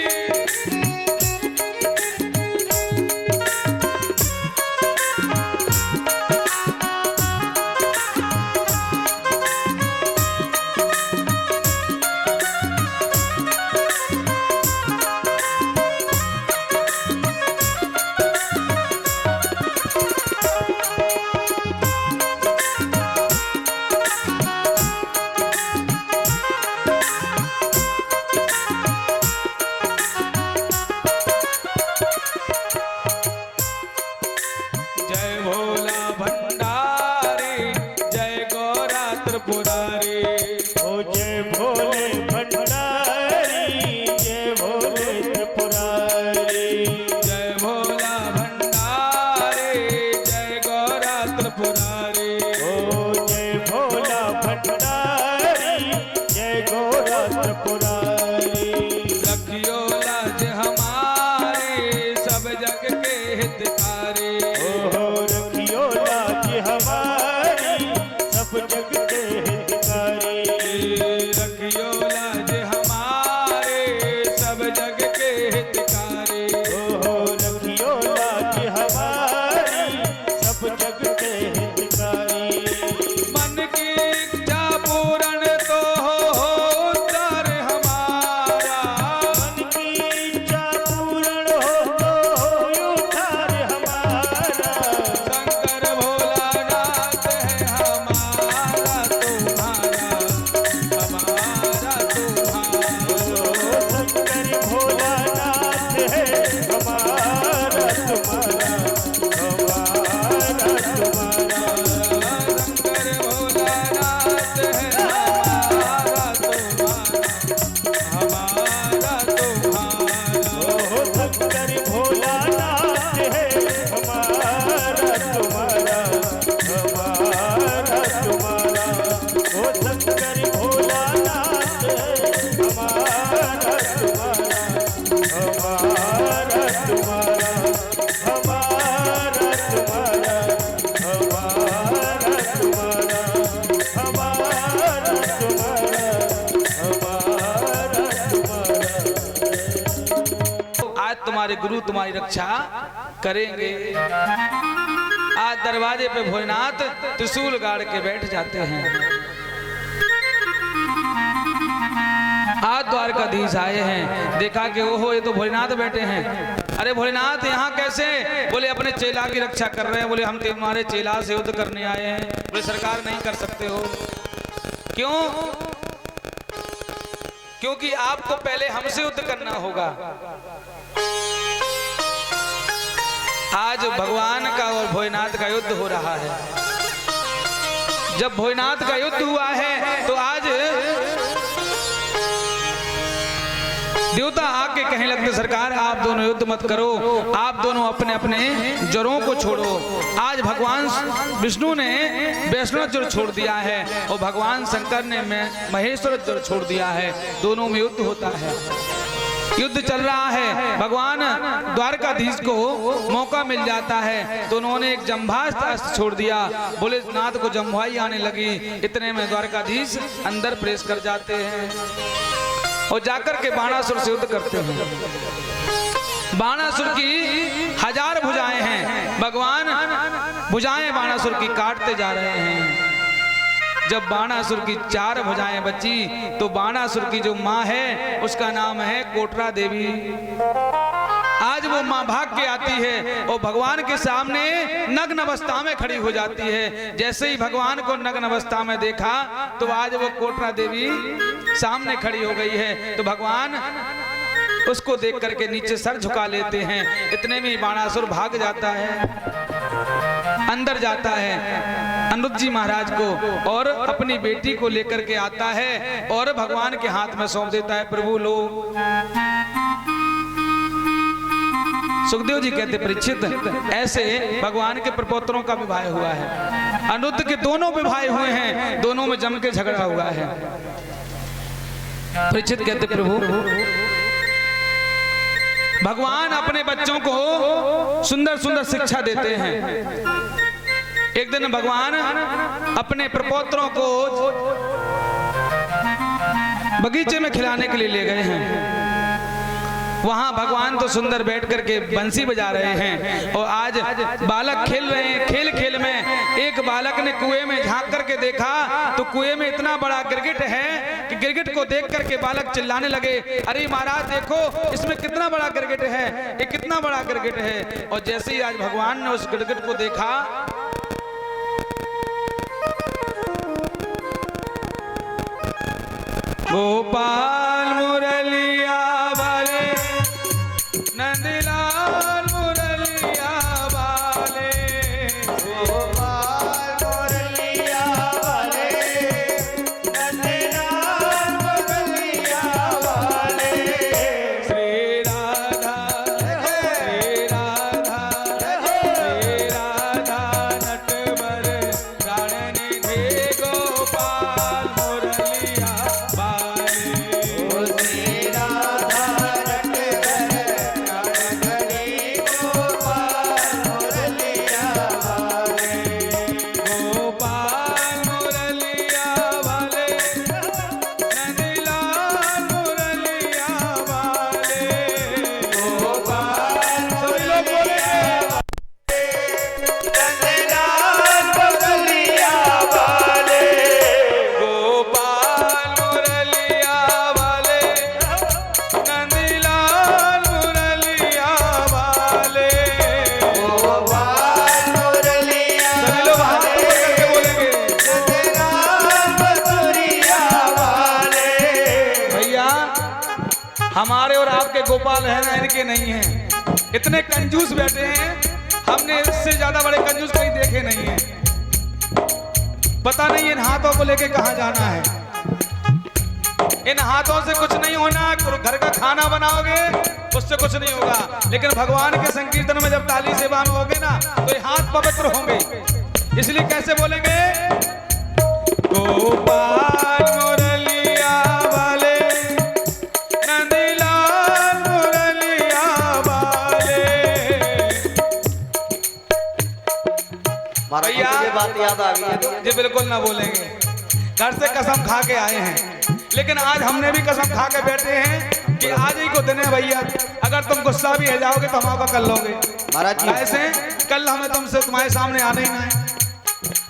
जय भोला भंडारी जय गौरा त्रिपुरारी। ओ जय भोले भंडारी जय भोले त्रिपुरारी। जय भोला भंडारी जय गौरा त्रिपुरारी। ओ जय भोला भंडारी जय गौरा त्रिपुरारी। रखियो लाज हमारी सब जग के हितकारी। ओ रखियो लाज हमारी सब जग के हितकारी। रखियो लाज हमारे सब जग के हितकारी। ओ रखियो लाज हमारी सब जग के हितकारी। मन की इच्छा पूर्ण तो हो उद्धार हमारा। मन की इच्छा पूर्ण हो तो उद्धार हमारा। शंकर भोलानाथ है हमारा तुम्हारा हमारा तुम्हारा। ओ शंकर भोलानाथ है हमारा तुम्हारा हमारा तुम्हारा। शंकर भोलानाथ है हमारा तुम्हारा हमारा तुम्हारा। ओ शंकर भोलानाथ है हमारा तुम्हारा हमारा तुम्हारा। ओ शंकर भोलानाथ है हमारा तुम्हारा हमारा तुम्हारा हमारा तुम्हारा हमारा तुम्हारा हमारा तुम्हारा हमारा तुम्हारा। आज तुम्हारे गुरु तुम्हारी रक्षा करेंगे। आज दरवाजे पे भोलेनाथ त्रिशूल गाड़ के बैठ जाते हैं। आज द्वारकाधीश आए हैं, देखा कि ओहो ये तो भोलेनाथ बैठे हैं। अरे भोलेनाथ यहाँ कैसे? बोले अपने चेला की रक्षा कर रहे हैं। बोले हम तुम्हारे चेला से युद्ध करने आए हैं। बोले सरकार नहीं कर सकते हो। क्यों? क्योंकि आपको पहले हमसे युद्ध करना होगा। आज भगवान का और भोलेनाथ का युद्ध हो रहा है। जब भोलेनाथ का युद्ध हुआ है तो आज देवता आके कहने लगते सरकार आप दोनों युद्ध मत करो, आप दोनों अपने अपने जड़ों को छोड़ो। आज भगवान विष्णु ने वैष्णव जड़ छोड़ दिया है और भगवान शंकर ने महेश्वर जड़ छोड़ दिया है। दोनों में युद्ध होता है। युद्ध चल रहा है, भगवान द्वारकाधीश को मौका मिल जाता है तो उन्होंने एक जंभास्त्र छोड़ दिया। बोले नाथ को जंभाई आने लगी, इतने में द्वारकाधीश अंदर प्रवेश कर जाते हैं और जाकर के बाणासुर से युद्ध करते हैं। बाणासुर की 1000 भुजाएं हैं, भगवान भुजाएं बाणासुर की काटते जा रहे हैं। जब बाणासुर की 4 भुजाएं बची तो बाणासुर की जो माँ है उसका नाम है कोटरा देवी। आज वो माँ भाग के आती है और भगवान के सामने नग्न अवस्था में खड़ी हो जाती है। जैसे ही भगवान को नग्न अवस्था में देखा तो आज वो कोटरा देवी सामने खड़ी हो गई है। तो भगवान उसको देख करके नीचे सर झुका लेते हैं। इतने में बाणासुर भाग जाता है, अंदर जाता है अनुज जी महाराज को और अपनी बेटी को लेकर के आता है और भगवान के हाथ में सौंप देता है। प्रभु लो। सुखदेव जी कहते परीक्षित ऐसे भगवान के प्रपोत्रों का विवाह हुआ है, अनुज के दोनों विवाह हुए हैं, दोनों में जम के झगड़ा हुआ है। परीक्षित कहते प्रभु भगवान अपने बच्चों को सुंदर सुंदर शिक्षा देते हैं। एक दिन भगवान अपने प्रपोत्रों को बगीचे में खिलाने के लिए ले गए हैं। वहां भगवान तो सुंदर बैठ करके बंसी बजा रहे हैं और आज बालक खेल रहे हैं। खेल खेल में एक बालक ने कुएं में झांक करके देखा तो कुएं में इतना बड़ा गिरगिट है कि गिरगिट को देख करके बालक चिल्लाने लगे, अरे महाराज देखो इसमें कितना बड़ा गिरगिट है, ये कितना बड़ा गिरगिट है। और जैसे ही आज भगवान ने उस गिरगिट को देखा गोपाल मुरलिया वाले नंदलाल मुरलिया वाले, गोपाल मुरलिया वाले नंदलाल मुरलिया वाले, श्री राधा श्री राधा श्री राधा नटवर प्राणनिधि गोपाल मुरलिया वाले, ओ श्री राधा हमारे और आपके गोपाल है ना, इनके नहीं है। इतने कंजूस बैठे हैं, हमने इससे ज्यादा बड़े कंजूस कहीं देखे नहीं है। पता नहीं इन हाथों को लेके कहां जाना है। इन हाथों से कुछ नहीं होना। घर का खाना बनाओगे उससे कुछ नहीं होगा, लेकिन भगवान के संकीर्तन में जब ताली सेवा में होगे ना तो ये हाथ पवित्र होंगे। इसलिए कैसे बोलेंगे, गोपाल मुरलिया वाले नंदलाल मुरलिया वाले। भैया ये बात याद आ गई जी, बिल्कुल ना बोलेंगे। घर से कसम खा के आए हैं, लेकिन आज हमने भी कसम खा के बैठे हैं कि आज ही को दिन है भैया। अगर तुम गुस्सा भी हो जाओगे तो हम कर लोगे महाराज जी। ऐसे कल हमें तुमसे तुम्हारे सामने आने ही ना है।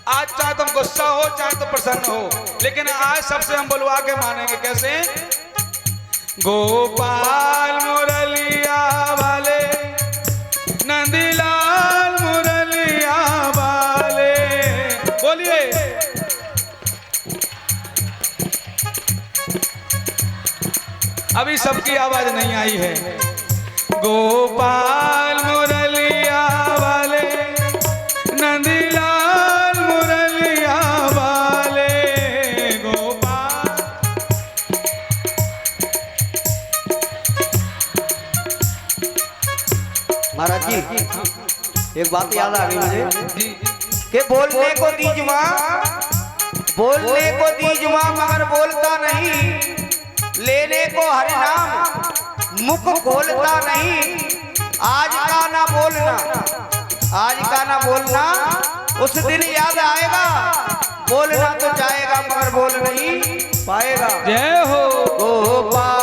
आज चाहे तुम गुस्सा हो चाहे तो प्रसन्न हो, लेकिन आज सबसे हम बुलवा के मानेंगे। कैसे, गोपाल मुरलिया वाले नंदलाल मुरलिया वाले। बोलिए, अभी सबकी आवाज नहीं आई है। गोपाल मुरलिया वाले नंदलाल मुरलिया वाले। गोपाल महाराज जी, एक बात याद आ गई मुझे कि बोलने को दीज माँ, बोलने को दीज माँ मगर बोलता नहीं, लेने को हरि नाम मुख खोलता नहीं, आज का ना बोलना, आज का ना बोलना, उस दिन याद आएगा, बोलना तो चाहेगा मगर बोल नहीं पाएगा। जय हो गोपाल